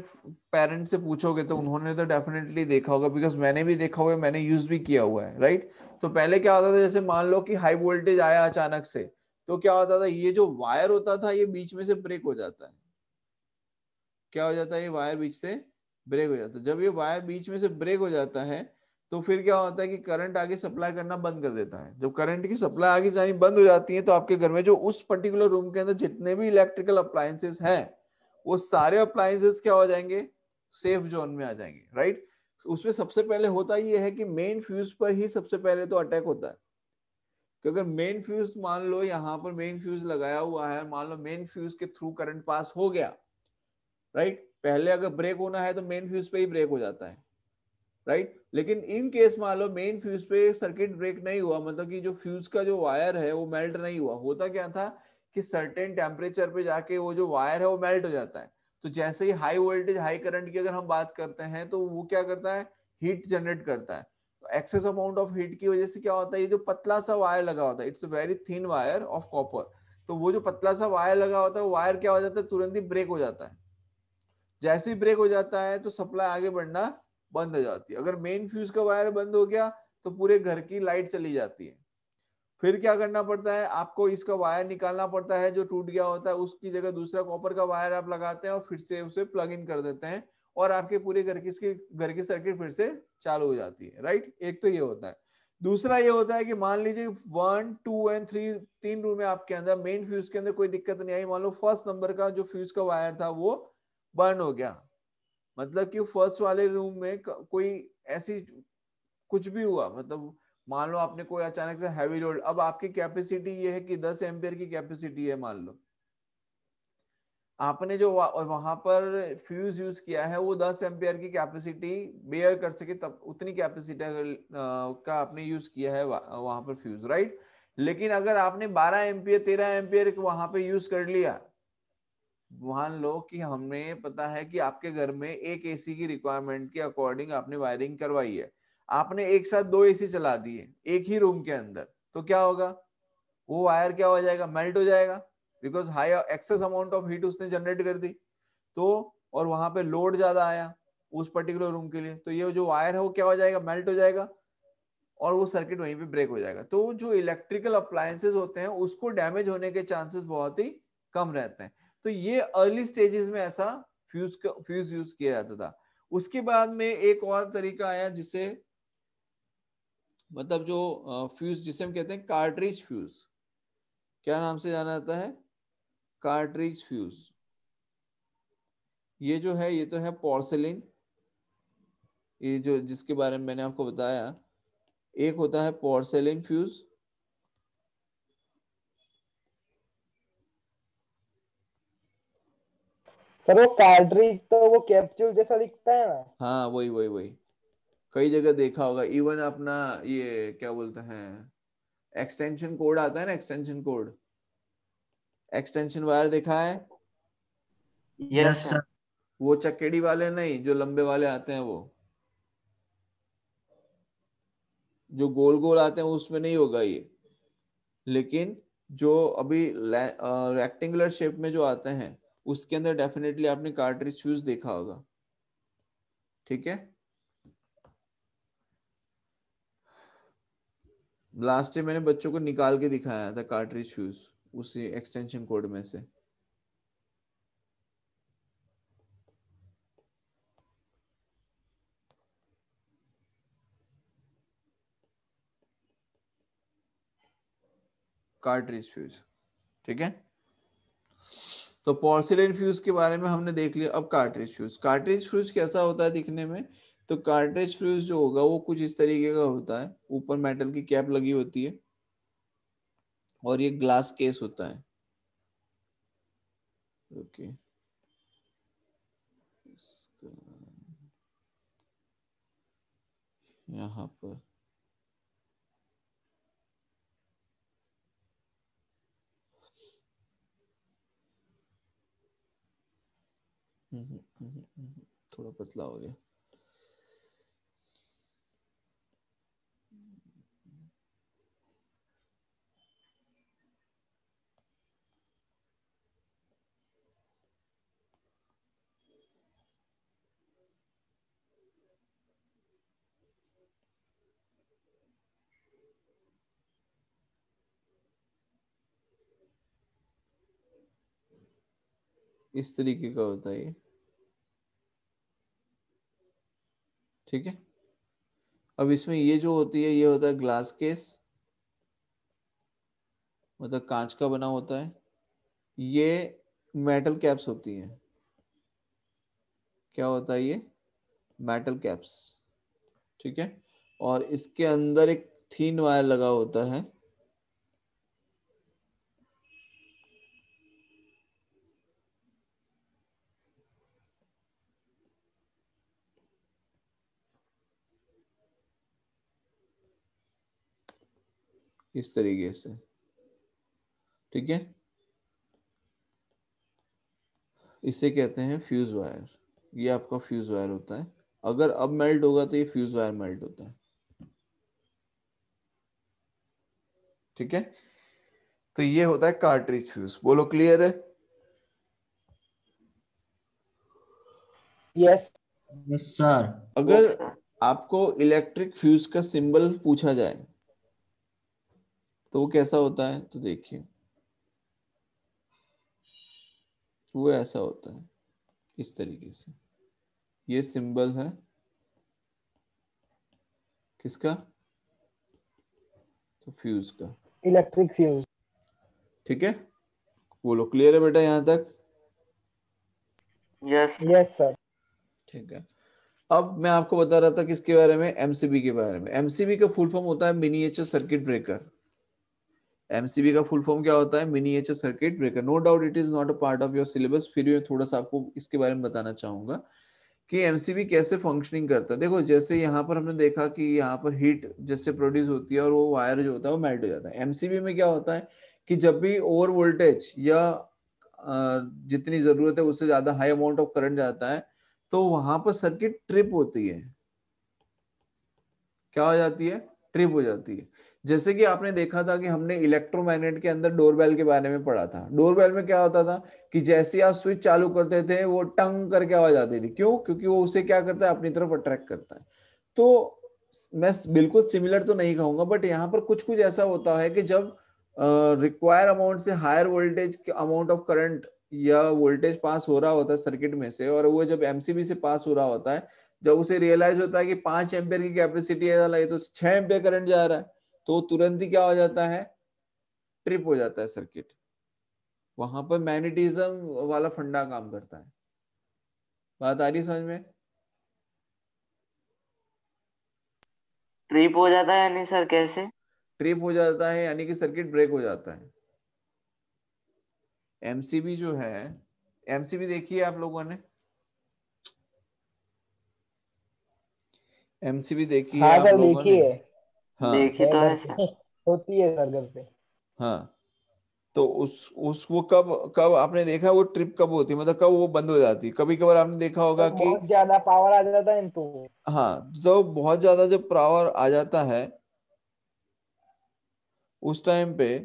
Speaker 1: पेरेंट्स से पूछोगे तो उन्होंने तो डेफिनेटली देखा होगा, बिकॉज मैंने भी देखा हुआ है, मैंने यूज भी किया हुआ है, राइट। तो पहले क्या होता था, जैसे मान लो कि हाई वोल्टेज आया अचानक से, तो क्या होता था, ये जो वायर होता था ये बीच में से ब्रेक हो जाता है। क्या हो जाता है? ये वायर बीच से ब्रेक हो जाता है। जब ये वायर बीच में से ब्रेक हो जाता है तो फिर क्या होता है कि करंट आगे सप्लाई करना बंद कर देता है। जब करंट की सप्लाई आगे जानी बंद हो जाती है तो आपके घर में जो उस पर्टिकुलर रूम के अंदर जितने भी इलेक्ट्रिकल अप्लायंसेस हैं वो सारे अप्लायंसेस क्या हो जाएंगे? सेफ जोन में आ जाएंगे, राइट। उसमें सबसे पहले होता ये है कि मेन फ्यूज पर ही सबसे पहले तो अटैक होता है कि अगर मेन फ्यूज, मान लो यहाँ पर मेन फ्यूज लगाया हुआ है, मान लो मेन फ्यूज के थ्रू करंट पास हो गया, राइट। पहले अगर ब्रेक होना है तो मेन फ्यूज पे ही ब्रेक हो जाता है, राइट। लेकिन इन केस मान लो मेन फ्यूज पे सर्किट ब्रेक नहीं हुआ, मतलब कि जो फ्यूज का जो वायर है वो मेल्ट नहीं हुआ, होता क्या था कि सर्टेन टेम्परेचर पे जाके वो जो वायर है वो मेल्ट हो जाता है। तो जैसे ही हाई वोल्टेज हाई करंट की अगर हम बात करते हैं तो वो क्या करता है? हीट जनरेट करता है। तो एक्सेस अमाउंट ऑफ हीट की वजह से क्या होता है, ये जो पतला सा वायर लगा होता है, it's a very thin wire of copper, तो वो जो पतला सा वायर लगा होता है वो वायर क्या हो जाता है? तुरंत ही ब्रेक हो जाता है। जैसे ही ब्रेक हो जाता है तो सप्लाई आगे बढ़ना बंद हो जाती है। अगर मेन फ्यूज का वायर बंद हो गया तो पूरे घर की लाइट चली जाती है। फिर क्या करना पड़ता है? आपको इसका वायर निकालना पड़ता है जो टूट गया होता है, उसकी जगह दूसरा कॉपर का वायर आप लगाते हैं और फिर से उसे प्लग इन कर देते हैं और आपके पूरे घर की सर्किट फिर से चालू हो जाती है, राइट। एक तो ये होता है। दूसरा ये होता है कि मान लीजिए 1 2 एंड 3 तीन रूम है आपके अंदर, मेन फ्यूज के अंदर कोई दिक्कत नहीं आई, मान लो फर्स्ट नंबर का जो फ्यूज का वायर था वो बर्न हो गया, मतलब कि फर्स्ट वाले रूम में कोई ऐसी कुछ भी हुआ, मतलब मान लो आपने कोई अचानक से हैवी लोड, अब आपकी कैपेसिटी ये है कि 10 एम्पियर की कैपेसिटी है, मान लो आपने जो वहां पर फ्यूज यूज किया है वो 10 एम्पियर की कैपेसिटी बेयर कर सके तब उतनी कैपेसिटी का आपने यूज किया है वहां पर फ्यूज, राइट। लेकिन अगर आपने 12 एम्पियर 13 एम्पियर वहां पे यूज कर लिया, मान लो कि हमें पता है कि आपके घर में एक एसी की रिक्वायरमेंट के अकॉर्डिंग आपने वायरिंग करवाई है, आपने एक साथ 2 एसी चला दिए एक ही रूम के अंदर, तो क्या होगा? वो वायर क्या हो जाएगा? मेल्ट हो जाएगा, because high excess amount of heat उसने जनरेट कर दी। तो और वहां पे लोड ज्यादा आया उस पर्टिकुलर रूम के लिए, तो ये जो वायर है वो क्या हो जाएगा? मेल्ट हो जाएगा और वो सर्किट वहीं पे ब्रेक हो जाएगा। तो जो इलेक्ट्रिकल अप्लायंसेस होते हैं उसको डैमेज होने के चांसेस बहुत ही कम रहते हैं। तो ये अर्ली स्टेजेस में ऐसा फ्यूज यूज किया जाता था। उसके बाद में एक और तरीका आया जिसे मतलब जो फ्यूज जिसे हम कहते हैं कार्ट्रिज फ्यूज। क्या नाम से जाना जाता है? Cartridge fuse. ये जो है ये तो है पोर्सिलिन, ये जो जिसके बारे में मैंने आपको बताया। एक होता है पोर्सिलिन फ्यूज,
Speaker 2: सर वो कार्ट्रिज तो वो कैप्सूल जैसा दिखता है ना।
Speaker 1: हाँ वही वही वही, कई जगह देखा होगा। इवन अपना ये क्या बोलते हैं, एक्सटेंशन कोड आता है ना, एक्सटेंशन कोड, एक्सटेंशन वायर देखा है?
Speaker 3: Yes
Speaker 4: yes
Speaker 3: sir.
Speaker 4: सर।
Speaker 1: वो चकेड़ी वाले नहीं, जो लंबे वाले आते हैं, वो जो गोल गोल आते हैं उसमें नहीं होगा ये, लेकिन जो अभी रेक्टेंगुलर शेप में जो आते हैं उसके अंदर डेफिनेटली आपने कार्ट्रिज फ्यूज देखा होगा। ठीक है, लास्ट टाइम मैंने बच्चों को निकाल के दिखाया था कार्ट्रिज फ्यूज उसी एक्सटेंशन कोड में से। कार्ट्रिज फ्यूज, ठीक है। तो पोर्सिलेन फ्यूज के बारे में हमने देख लिया। अब कार्ट्रिज फ्यूज, कार्ट्रिज फ्यूज कैसा होता है दिखने में? तो कार्ट्रिज फ्यूज जो होगा वो कुछ इस तरीके का होता है, ऊपर मेटल की कैप लगी होती है और ये ग्लास केस होता है। ओके, यहाँ पर थोड़ा पतला हो गया। इस तरीके का होता है ये, ठीक है। अब इसमें ये जो होती है ये होता है ग्लास केस, मतलब कांच का बना होता है। ये मेटल कैप्स होती हैं। क्या होता है ये? मेटल कैप्स, ठीक है। और इसके अंदर एक थीन वायर लगा होता है, इस तरीके से, ठीक है। इसे कहते हैं फ्यूज वायर। ये आपका फ्यूज वायर होता है। अगर अब मेल्ट होगा तो ये फ्यूज वायर मेल्ट होता है, ठीक है। तो ये होता है कार्ट्रिज फ्यूज। बोलो क्लियर है?
Speaker 2: यस।
Speaker 4: Yes sir.
Speaker 1: अगर
Speaker 3: यस सर।
Speaker 1: आपको इलेक्ट्रिक फ्यूज का सिंबल पूछा जाए तो वो कैसा होता है? तो देखिए वो ऐसा होता है, इस तरीके से। ये सिंबल है किसका? तो फ्यूज का,
Speaker 2: इलेक्ट्रिक फ्यूज।
Speaker 1: ठीक है। बोलो क्लियर है बेटा यहाँ तक?
Speaker 3: Yes sir.
Speaker 2: Yes sir.
Speaker 1: ठीक है। अब मैं आपको बता रहा था किसके बारे में? एमसीबी के बारे में। एमसीबी का फुल फॉर्म होता है मिनिएचर सर्किट ब्रेकर। एमसीबी का फुल फॉर्म क्या होता है? Miniature circuit breaker. No doubt it is not a part of your syllabus, फिर मैं थोड़ा सा आपको इसके बारे में बताना चाहूंगा कि एमसीबी कैसे फंक्शनिंग करता है। देखो जैसे यहाँ पर हमने देखा कि यहाँ पर हीट जैसे प्रोड्यूस होती है और वो वायर जो होता है वो मेल्ट हो जाता है। एमसीबी में क्या होता है कि जब भी ओवर वोल्टेज या जितनी जरूरत है उससे ज्यादा हाई अमाउंट ऑफ करंट जाता है तो वहां पर सर्किट ट्रिप होती है। क्या हो जाती है? ट्रिप हो जाती है। जैसे कि आपने देखा था कि हमने इलेक्ट्रोमैग्नेट के अंदर डोरबेल के बारे में पढ़ा था। डोरबेल में क्या होता था कि जैसे आप स्विच चालू करते थे वो टंग करके आवाज आती थी। क्यों? क्योंकि वो उसे क्या करता है? अपनी तरफ अट्रैक्ट करता है। तो मैं बिल्कुल सिमिलर तो नहीं कहूंगा, बट यहाँ पर कुछ कुछ ऐसा होता है कि जब रिक्वायर अमाउंट से higher voltage amount of current या वोल्टेज पास हो रहा होता है सर्किट में से, और वो जब एमसीबी से पास हो रहा होता है, जब उसे रियलाइज होता है कि 5 एम्पियर की कैपेसिटी है तो 6 एम्पियर करंट जा रहा है, तो तुरंत ही क्या हो जाता है, ट्रिप हो जाता है सर्किट। वहां पर मैग्नेटिज्म वाला फंडा काम करता है। बात आ रही समझ में?
Speaker 3: ट्रिप हो जाता है यानी सर कैसे?
Speaker 1: ट्रिप हो जाता है यानी कि सर्किट ब्रेक हो जाता है। एमसीबी जो है, एमसीबी देखिए आप लोगों ने, एमसीबी देखी है
Speaker 2: हाँ
Speaker 1: आप
Speaker 2: सर
Speaker 1: लोगों ने?
Speaker 2: देखिए,
Speaker 1: हाँ
Speaker 3: देखी
Speaker 2: है
Speaker 3: तो
Speaker 2: घर
Speaker 3: है
Speaker 2: पे,
Speaker 3: सर।
Speaker 2: होती है सर घर पे।
Speaker 1: हाँ। तो उस वो कब कब आपने देखा वो ट्रिप कब होती है, मतलब कब वो बंद हो जाती है? कभी कभार आपने देखा होगा
Speaker 2: जब
Speaker 1: कि,
Speaker 2: बहुत ज्यादा पावर आ जाता है तो।
Speaker 1: हाँ, तो बहुत ज्यादा जब पावर आ जाता है उस टाइम पे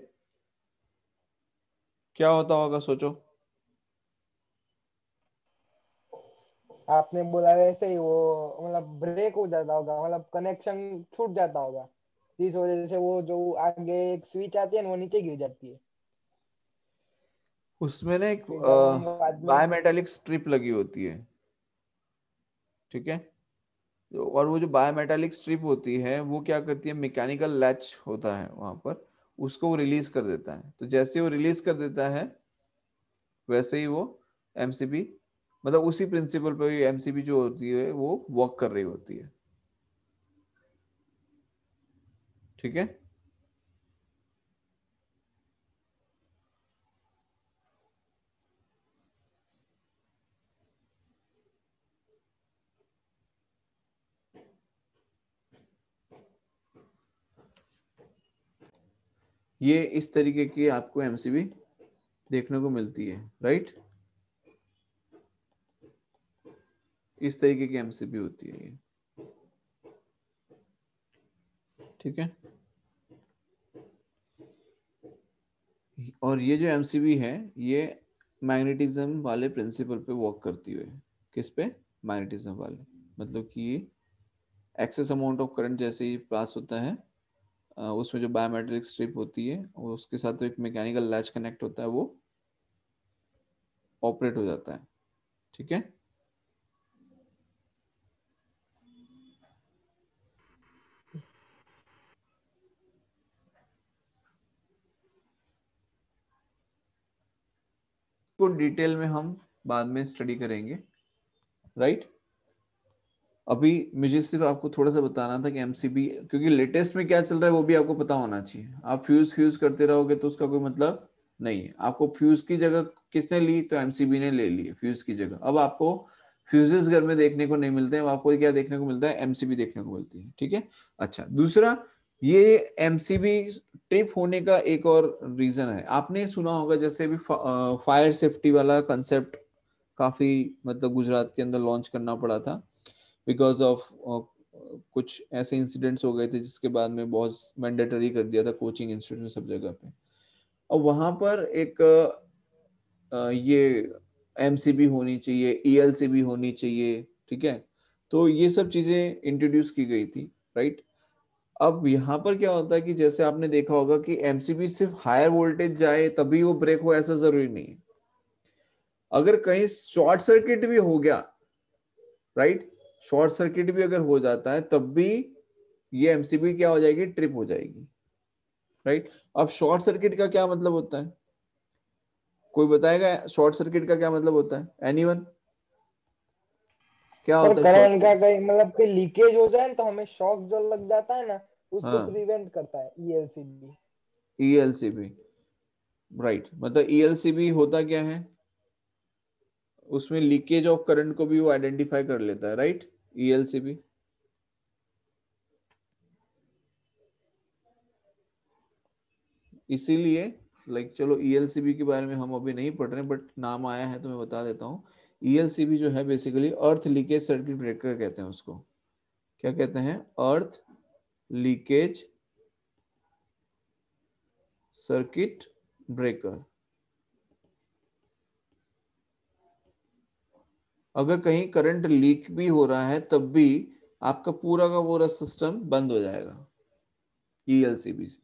Speaker 1: क्या होता होगा, सोचो।
Speaker 2: आपने बोला वैसे ही, वो मतलब ब्रेक हो जाता होगा, मतलब कनेक्शन छूट जाता होगा, इस वजह से वो जो आगे एक स्विच आती है ना वो नीचे गिर जाती है।
Speaker 1: उसमें ना एक
Speaker 2: फिर जब हम बाद में।
Speaker 1: बायोमेटालिक स्ट्रिप लगी होती है, ठीक है? और वो जो बायोमेटालिक स्ट्रिप होती है वो क्या करती है, मैकेनिकल लैच होता है वहां पर, उसको वो रिलीज कर देता है। तो जैसे वो रिलीज कर देता है वैसे ही वो एमसीबी, मतलब उसी प्रिंसिपल पे एमसीबी जो होती है वो वर्क कर रही होती है, ठीक है? ये इस तरीके की आपको एमसीबी देखने को मिलती है, राइट? इस तरीके की एमसीबी होती है ये, ठीक है? और ये जो एमसीबी है ये मैग्नेटिज्म वाले प्रिंसिपल पे वर्क करती है। किस पे? मैग्नेटिज्म वाले, मतलब कि ये एक्सेस अमाउंट ऑफ करंट जैसे ही पास होता है, उसमें जो बायोमेट्रिक स्ट्रिप होती है और उसके साथ एक मैकेनिकल लैच कनेक्ट होता है, वो ऑपरेट हो जाता है, ठीक है? तो डिटेल में हम बाद में स्टडी करेंगे, राइट? अभी मुझे सिर्फ आपको थोड़ा सा बताना था कि एमसीबी, क्योंकि लेटेस्ट में क्या चल रहा है वो भी आपको पता होना चाहिए। आप फ्यूज फ्यूज करते रहोगे तो उसका कोई मतलब नहीं है। आपको फ्यूज की जगह किसने ली, तो एमसीबी ने ले ली फ्यूज की जगह। अब आपको फ्यूजेस घर में देखने को नहीं मिलते हैं, आपको क्या देखने को मिलता है, एमसीबी देखने को मिलती है, ठीक है? अच्छा, दूसरा, ये एमसीबी ट्रिप होने का एक और रीजन है, आपने सुना होगा जैसे भी फायर सेफ्टी वाला कंसेप्ट काफी, मतलब गुजरात के अंदर लॉन्च करना पड़ा था बिकॉज ऑफ कुछ ऐसे इंसिडेंट्स हो गए थे जिसके बाद में बहुत मैंडेटरी कर दिया था कोचिंग इंस्टीट्यूट में सब जगह पे। और वहां पर एक ये एमसीबी होनी चाहिए, ईएलसीबी होनी चाहिए, ठीक है? तो ये सब चीजें इंट्रोड्यूस की गई थी, राइट? अब यहाँ पर क्या होता है कि जैसे आपने देखा होगा कि एमसीबी सिर्फ हायर वोल्टेज जाए तभी वो ब्रेक हो, ऐसा जरूरी नहीं है। अगर कहीं शॉर्ट सर्किट भी हो गया, राइट, शॉर्ट सर्किट भी अगर हो जाता है तब भी ये एमसीबी क्या हो जाएगी, ट्रिप हो जाएगी, राइट? अब शॉर्ट सर्किट का क्या मतलब होता है, कोई बताएगा शॉर्ट सर्किट का क्या मतलब होता है? एनीवन? क्या
Speaker 2: सर
Speaker 1: होता है शॉर्ट
Speaker 2: करंट का
Speaker 1: सर्किट?
Speaker 2: कहीं मतलब कि लीकेज हो जाए ना, तो हमें शॉक जो लग जाता है ना, उसको
Speaker 1: हाँ,
Speaker 2: प्रिवेंट करता है ईएलसीबी।
Speaker 1: ELCB, right. मतलब ईएलसीबी होता क्या है, उसमें लीकेज ऑफ करंट को भी वो आइडेंटिफाई कर लेता है, राइट? ईएलसीबी। इसीलिए चलो ईएलसीबी के बारे में हम अभी नहीं पढ़ रहे, बट नाम आया है तो मैं बता देता हूँ। ईएलसीबी जो है basically earth leakage circuit breaker कहते हैं उसको। क्या कहते हैं? अर्थ लीकेज सर्किट ब्रेकर। अगर कहीं करंट लीक भी हो रहा है तब भी आपका पूरा का पूरा सिस्टम बंद हो जाएगा ईएलसीबी से,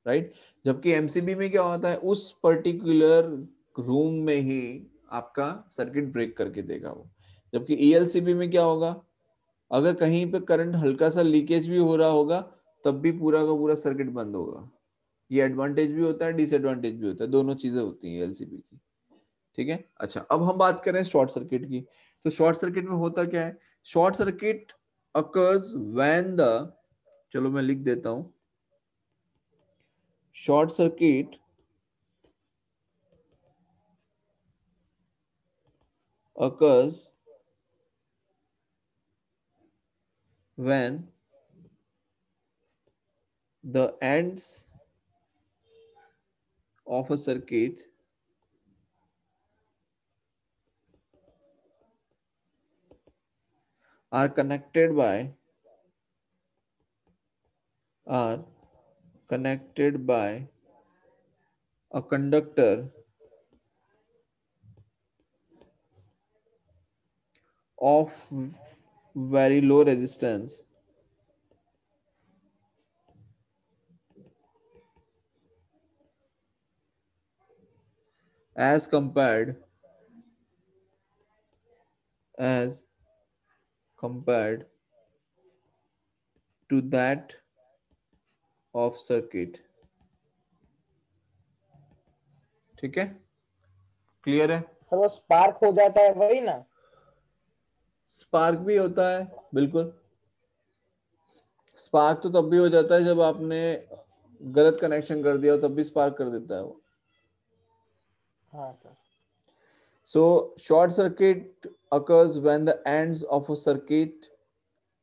Speaker 1: राइट। जबकि एमसीबी में क्या होता है, उस पर्टिकुलर रूम में ही आपका सर्किट ब्रेक करके देगा वो। जबकि ईएलसीबी में क्या होगा, अगर कहीं पे करंट हल्का सा लीकेज भी हो रहा होगा तब भी पूरा का पूरा सर्किट बंद होगा। ये एडवांटेज भी होता है, डिसएडवांटेज भी होता है, दोनों चीजें होती हैं एलसीबी की। ठीक है। अच्छा, अब हम बात करें शॉर्ट सर्किट की। तो शॉर्ट सर्किट में होता क्या है, short circuit occurs when the, चलो मैं लिख देता हूं, short circuit occurs when the ends of a circuit are connected by a conductor of very low resistance as compared to that of circuit। ठीक है, क्लियर है।
Speaker 2: सर वो spark हो जाता है वही ना?
Speaker 1: स्पार्क भी होता है, बिल्कुल। स्पार्क तो तब भी हो जाता है जब आपने गलत कनेक्शन कर दिया हो, तब भी स्पार्क कर देता है वो।
Speaker 2: हाँ sir.
Speaker 1: So short circuit occurs when the ends of a circuit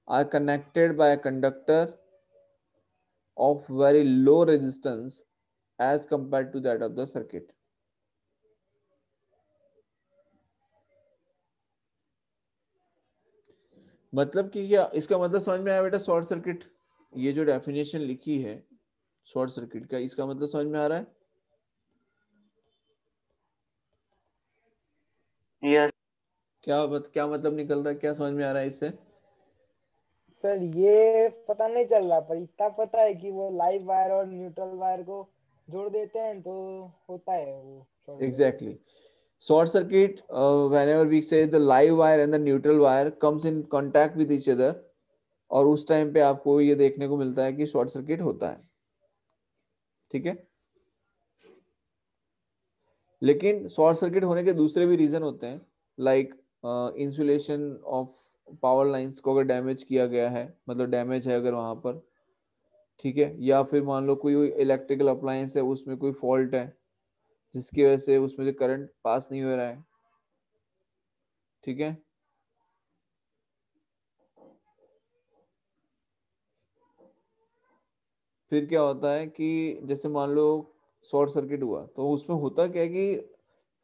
Speaker 1: are connected by a conductor of very low resistance as compared to that of the circuit। मतलब कि क्या इसका मतलब समझ में आया बेटा? शॉर्ट सर्किट, ये जो डेफिनेशन लिखी है शॉर्ट सर्किट का, इसका मतलब समझ में आ रहा है?
Speaker 3: यस
Speaker 1: क्या मतलब निकल रहा है, क्या समझ में आ रहा है इससे?
Speaker 2: सर ये पता नहीं चल रहा, पर इतना पता है कि वो लाइव वायर और न्यूट्रल वायर को जोड़ देते हैं तो होता है वो short circuit.
Speaker 1: Exactly. Short circuit, whenever we say the live wire and the neutral wire comes in contact with each other, और उस टाइम पे आपको ये देखने को मिलता है कि शॉर्ट सर्किट होता है। ठीक है। लेकिन शॉर्ट सर्किट होने के दूसरे भी रीजन होते हैं, like insulation of power lines को अगर डैमेज किया गया है, मतलब डैमेज है अगर वहां पर, ठीक है, या फिर मान लो कोई इलेक्ट्रिकल अप्लायंस है उसमें कोई फॉल्ट है जिसकी वजह से उसमें से करंट पास नहीं हो रहा है। ठीक है। फिर क्या होता है कि जैसे मान लो शॉर्ट सर्किट हुआ तो उसमें होता क्या है कि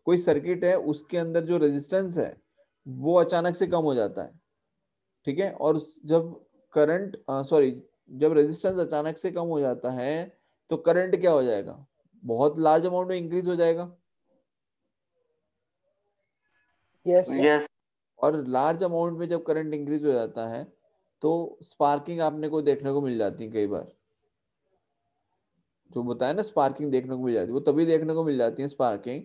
Speaker 1: कोई सर्किट है उसके अंदर जो रेजिस्टेंस है वो अचानक से कम हो जाता है। ठीक है। और जब करंट सॉरी जब रेजिस्टेंस अचानक से कम हो जाता है तो करंट क्या हो जाएगा, बहुत लार्ज अमाउंट में इंक्रीज हो जाएगा।
Speaker 2: Yes sir.
Speaker 3: यस
Speaker 1: और लार्ज अमाउंट में जब करंट इंक्रीज हो जाता है तो स्पार्किंग आपने को देखने को मिल जाती है कई बार। जो बताया ना स्पार्किंग देखने को मिल जाती है, वो तभी देखने को मिल जाती है स्पार्किंग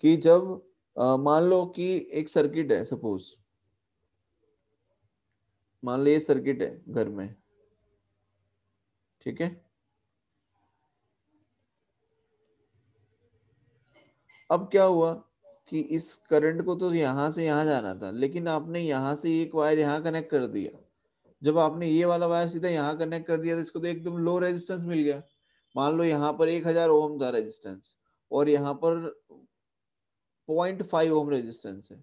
Speaker 1: कि जब मान लो कि एक सर्किट है, सपोज मान लो ये सर्किट है घर में। ठीक है। अब क्या हुआ कि इस करंट को तो यहां से यहां जाना था, लेकिन आपने यहां से एक वायर यहां कनेक्ट कर दिया। जब आपने ये वाला वायर सीधा यहाँ कनेक्ट कर दिया तो इसको तो एकदम लो रेजिस्टेंस मिल गया। मान लो यहाँ पर 1000 ओम था रेजिस्टेंस और यहाँ पर 0.5 ओम रेजिस्टेंस है।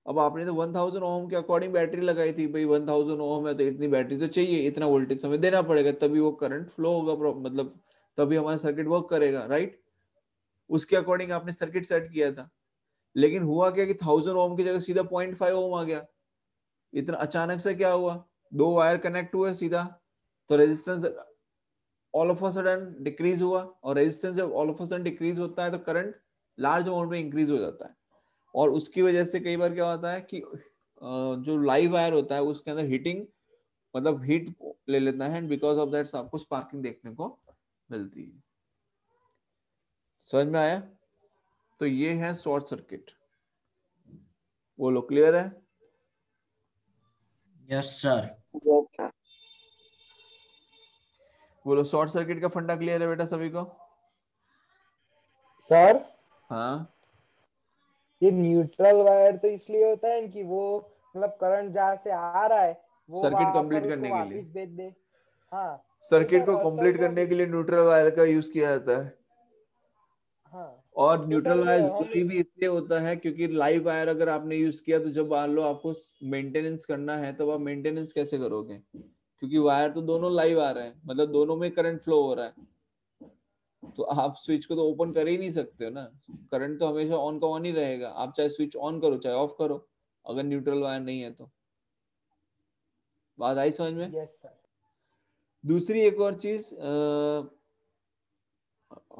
Speaker 1: अब आपने तो 1000 ओम के अकॉर्डिंग बैटरी लगाई थी, भाई 1000 ओम है तो इतनी बैटरी तो चाहिए, इतना वोल्टेज हमें देना पड़ेगा तभी वो करंट फ्लो होगा, मतलब तभी हमारा सर्किट वर्क करेगा, राइट। उसके अकॉर्डिंग आपने सर्किट सेट किया था। लेकिन हुआ क्या कि 1000 ओम की जगह सीधा 0.5 ओम आ गया। इतना अचानक से क्या हुआ, दो वायर कनेक्ट हुए सीधा, तो resistance all of a sudden decrease हुआ। और रेजिस्टेंस जब all of a sudden decrease होता है तो करंट लार्ज अमाउंट में इंक्रीज हो जाता है। और उसकी वजह से कई बार क्या होता है कि जो लाइव वायर होता है उसके अंदर हीटिंग, मतलब हीट ले लेता है, एंड बिकॉज ऑफ दैट आपको स्पार्किंग देखने को मिलती है। समझ में आया? तो ये है शॉर्ट सर्किट। बोलो क्लियर है?
Speaker 4: Yes sir.
Speaker 3: अच्छा,
Speaker 1: बोलो शॉर्ट सर्किट का फंडा क्लियर है बेटा सभी को?
Speaker 2: सर
Speaker 1: हाँ
Speaker 2: ये न्यूट्रल वायर तो इसलिए होता है कि वो मतलब करंट जहाँ से आ रहा है वो
Speaker 1: सर्किट
Speaker 2: वहां पर
Speaker 1: कंप्लीट
Speaker 2: उसको
Speaker 1: करने के लिए,
Speaker 2: वापस भेज दे। हाँ तो
Speaker 1: सर्किट
Speaker 2: सर
Speaker 1: को
Speaker 2: असल
Speaker 1: कंप्लीट
Speaker 2: में
Speaker 1: करने के लिए न्यूट्रल वायर का यूज किया जाता है।
Speaker 2: हाँ
Speaker 1: और
Speaker 2: तो
Speaker 1: न्यूट्रल
Speaker 2: सर
Speaker 1: वायर
Speaker 2: हम
Speaker 1: जरूरी भी इसलिए होता है क्योंकि लाइव वायर अगर आपने यूज किया तो जब मान लो आपको मेंटेनेंस करना है तो आप मेंटेनेंस कैसे करोगे? क्योंकि वायर तो दोनों लाइव आ रहे हैं, मतलब दोनों में करंट फ्लो हो रहा है, तो आप स्विच को तो ओपन कर ही नहीं सकते हो ना। करंट तो हमेशा ऑन का ऑन ही रहेगा, आप चाहे स्विच ऑन करो चाहे ऑफ करो, अगर न्यूट्रल वायर नहीं है तो। बात आई समझ में?
Speaker 2: Yes sir.
Speaker 1: दूसरी एक और चीज,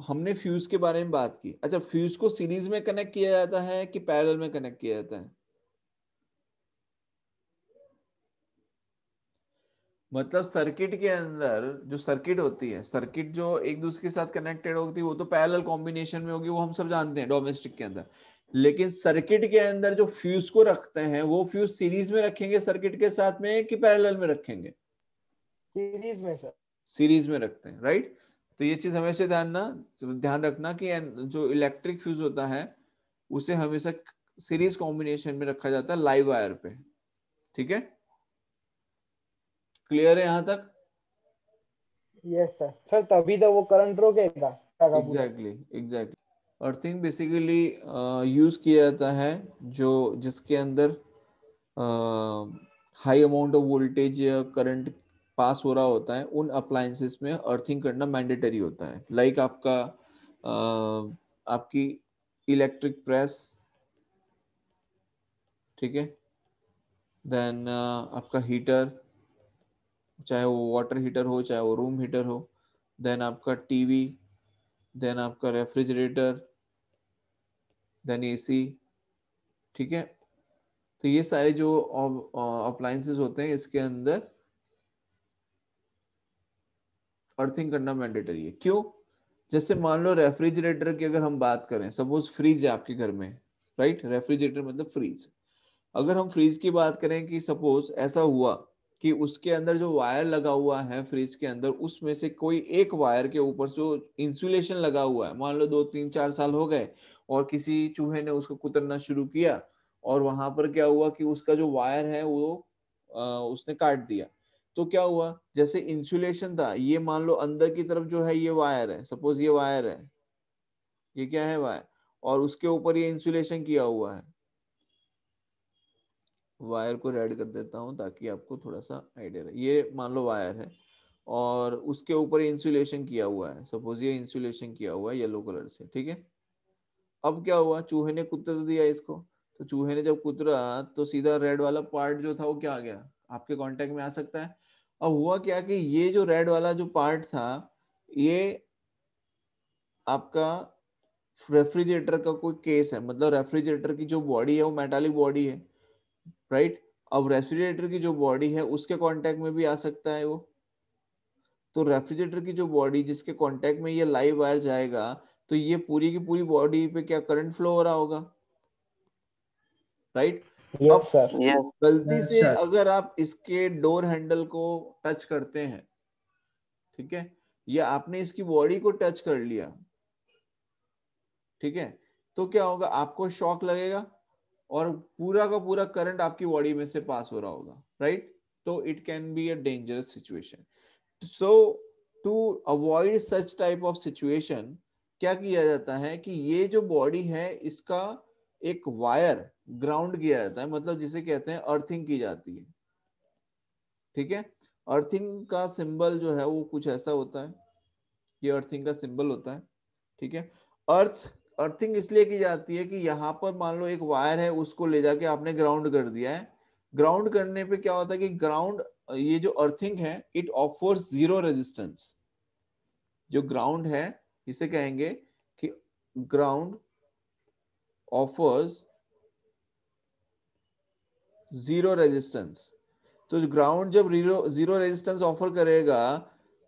Speaker 1: हमने फ्यूज के बारे में बात की। अच्छा, फ्यूज को सीरीज में कनेक्ट किया जाता है कि पैरेलल में कनेक्ट किया जाता है? मतलब सर्किट के अंदर जो सर्किट होती है, सर्किट जो एक दूसरे के साथ कनेक्टेड होती है वो तो पैरेलल कॉम्बिनेशन में होगी, वो हम सब जानते हैं डोमेस्टिक के अंदर। लेकिन सर्किट के अंदर जो फ्यूज को रखते हैं वो फ्यूज सीरीज में रखेंगे सर्किट के साथ में कि पैरेलल में रखेंगे?
Speaker 2: सीरीज में सर।
Speaker 1: सीरीज में रखते हैं, राइट। तो ये चीज हमेशा ध्यान रखना कि जो इलेक्ट्रिक फ्यूज होता है उसे हमेशा सीरीज कॉम्बिनेशन में रखा जाता है लाइव वायर पे। ठीक है, क्लियर है यहां तक?
Speaker 2: Yes sir. सर तभी तो वो करंट रोकेगा पूरा का पूरा।
Speaker 1: एग्जैक्टली। अर्थिंग बेसिकली यूज किया जाता है जो जिसके अंदर हाई अमाउंट ऑफ वोल्टेज या करंट पास हो रहा होता है, उन अप्लायंसेस में अर्थिंग करना मैंडेटरी होता है। लाइक आपका आपकी इलेक्ट्रिक प्रेस, ठीक है, देन आपका हीटर, चाहे वो वाटर हीटर हो चाहे वो रूम हीटर हो, देन आपका टीवी, देन आपका रेफ्रिजरेटर, देन एसी। ठीक है, तो ये सारे जो अप्लायंसेस होते हैं इसके अंदर अर्थिंग करना मैंडेटरी है। क्यों? जैसे मान लो रेफ्रिजरेटर की अगर हम बात करें, सपोज फ्रिज है आपके घर में, राइट, रेफ्रिजरेटर मतलब फ्रीज। अगर हम फ्रिज की बात करें कि सपोज ऐसा हुआ कि उसके अंदर जो वायर लगा हुआ है फ्रिज के अंदर, उसमें से कोई एक वायर के ऊपर जो इंसुलेशन लगा हुआ है, मान लो 2 3 4 साल हो गए और किसी चूहे ने उसको कुतरना शुरू किया और वहां पर क्या हुआ कि उसका जो वायर है वो उसने काट दिया। तो क्या हुआ, जैसे इंसुलेशन था, ये मान लो अंदर की तरफ जो है ये वायर है, सपोज ये वायर है, ये क्या है वायर, और उसके ऊपर ये इंसुलेशन किया हुआ है। वायर को रेड कर देता हूं ताकि आपको थोड़ा सा आइडिया रहे। ये मान लो वायर है और उसके ऊपर इंसुलेशन किया हुआ है, सपोज ये इंसुलेशन किया हुआ है येलो कलर से, ठीक है। अब क्या हुआ, चूहे ने कुतर दिया इसको, तो चूहे ने जब कुतरा तो सीधा रेड वाला पार्ट जो था वो क्या आ गया, आपके कांटेक्ट में आ सकता है। अब हुआ क्या कि ये जो रेड वाला जो पार्ट था ये आपका रेफ्रिजरेटर का कोई केस है, मतलब रेफ्रिजरेटर की जो बॉडी है वो मेटालिक बॉडी है, राइट। अब रेफ्रिजरेटर की जो बॉडी है उसके कांटेक्ट में भी आ सकता है वो। तो रेफ्रिजरेटर की जो बॉडी जिसके कांटेक्ट में ये लाइव वायर जाएगा, तो ये पूरी की पूरी बॉडी पे क्या करंट फ्लो हो रहा होगा, राइट। अब
Speaker 2: यस सर।
Speaker 3: यस,
Speaker 1: गलती
Speaker 4: यस
Speaker 1: से
Speaker 4: सर।
Speaker 1: अगर आप इसके डोर हैंडल को टच करते हैं, ठीक है, या आपने इसकी बॉडी को टच कर लिया, ठीक है, तो क्या होगा, आपको शॉक लगेगा और पूरा का पूरा करंट आपकी बॉडी में से पास हो रहा होगा, राइट। तो it can be a dangerous situation. So to avoid such type of situation क्या किया जाता है कि ये जो बॉडी है इसका एक वायर ग्राउंड किया जाता है, मतलब जिसे कहते हैं अर्थिंग की जाती है, ठीक है। अर्थिंग का सिंबल जो है वो कुछ ऐसा होता है, ये अर्थिंग का सिंबल होता है, ठीक है। अर्थिंग इसलिए की जाती है कि यहाँ पर मान लो एक वायर है उसको ले जाके आपने ग्राउंड कर दिया है। ग्राउंड करने पे क्या होता है कि ग्राउंड, ये जो अर्थिंग है इट ऑफर्स जीरो रेजिस्टेंस। जो ग्राउंड है इसे कहेंगे कि ग्राउंड ऑफर्स जीरो रेजिस्टेंस। तो ग्राउंड जब जीरो रेजिस्टेंस ऑफर करेगा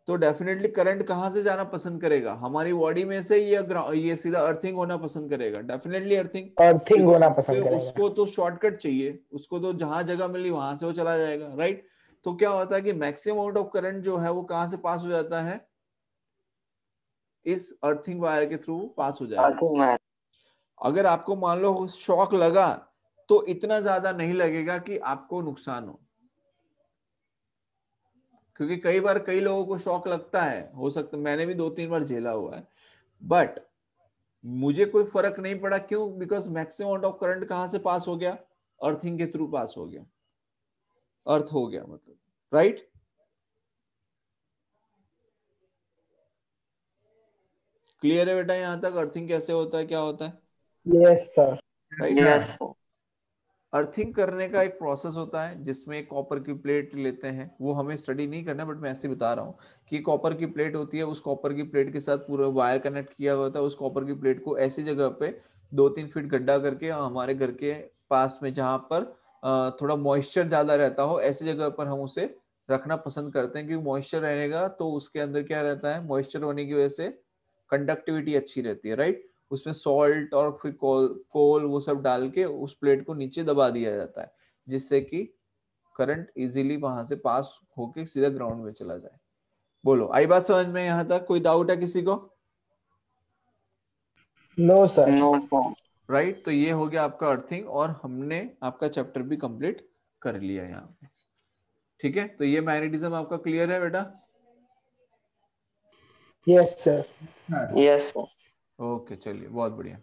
Speaker 1: तो डेफिनेटली करंट कहाँ से जाना पसंद करेगा, हमारी बॉडी में से या ये सीधा अर्थिंग होना पसंद करेगा, डेफिनेटली
Speaker 2: अर्थिंग होना पसंद करेगा।
Speaker 1: उसको तो शॉर्टकट चाहिए, उसको तो जहां जगह मिली वहां से वो चला जाएगा, राइट। तो क्या होता है कि मैक्सिमम अमाउंट ऑफ करंट जो है वो कहां से पास हो जाता है, इस अर्थिंग वायर के थ्रू पास हो जाएगा। अगर आपको मान लो शॉक लगा तो इतना ज्यादा नहीं लगेगा कि आपको नुकसान हो, क्योंकि कई बार कई लोगों को शॉक लगता है, हो सकता मैंने भी 2-3 बार झेला हुआ है, बट मुझे कोई फर्क नहीं पड़ा। क्यों? Because maximum amount of current कहां से पास हो गया, अर्थिंग के थ्रू पास हो गया, अर्थ हो गया मतलब, राइट। क्लियर है बेटा यहां तक अर्थिंग कैसे होता है, क्या होता है?
Speaker 2: Yes sir.
Speaker 3: यस
Speaker 1: अर्थिंग करने का एक प्रोसेस होता है जिसमें एक कॉपर की प्लेट लेते हैं, वो हमें स्टडी नहीं करना, बट मैं ऐसे बता रहा हूँ कि कॉपर की प्लेट होती है, उस कॉपर की प्लेट के साथ पूरा वायर कनेक्ट किया हुआ होता है। उस कॉपर की प्लेट को ऐसी जगह पे 2-3 फीट गड्ढा करके हमारे घर के पास में जहां पर थोड़ा मॉइस्चर ज्यादा रहता हो, ऐसी जगह पर हम उसे रखना पसंद करते हैं, क्योंकि मॉइस्चर रहेगा तो उसके अंदर क्या रहता है, मॉइस्चर होने की वजह से कंडक्टिविटी अच्छी रहती है, राइट। उसमें सॉल्ट और फिर कोल वो सब डाल के उस प्लेट को नीचे दबा दिया जाता है, जिससे कि करंट इजीली वहां से पास होके सीधा ग्राउंड में चला जाए। बोलो, आई बात समझ में यहां तक? कोई डाउट है किसी को?
Speaker 2: No sir.
Speaker 3: नो
Speaker 1: राइट, तो ये हो गया आपका अर्थिंग, और हमने आपका चैप्टर भी कंप्लीट कर लिया यहाँ पे, ठीक है। तो ये मैग्नेटिज्म आपका क्लियर है बेटा?
Speaker 2: Yes sir.
Speaker 3: यस
Speaker 1: ओके, चलिए बहुत बढ़िया।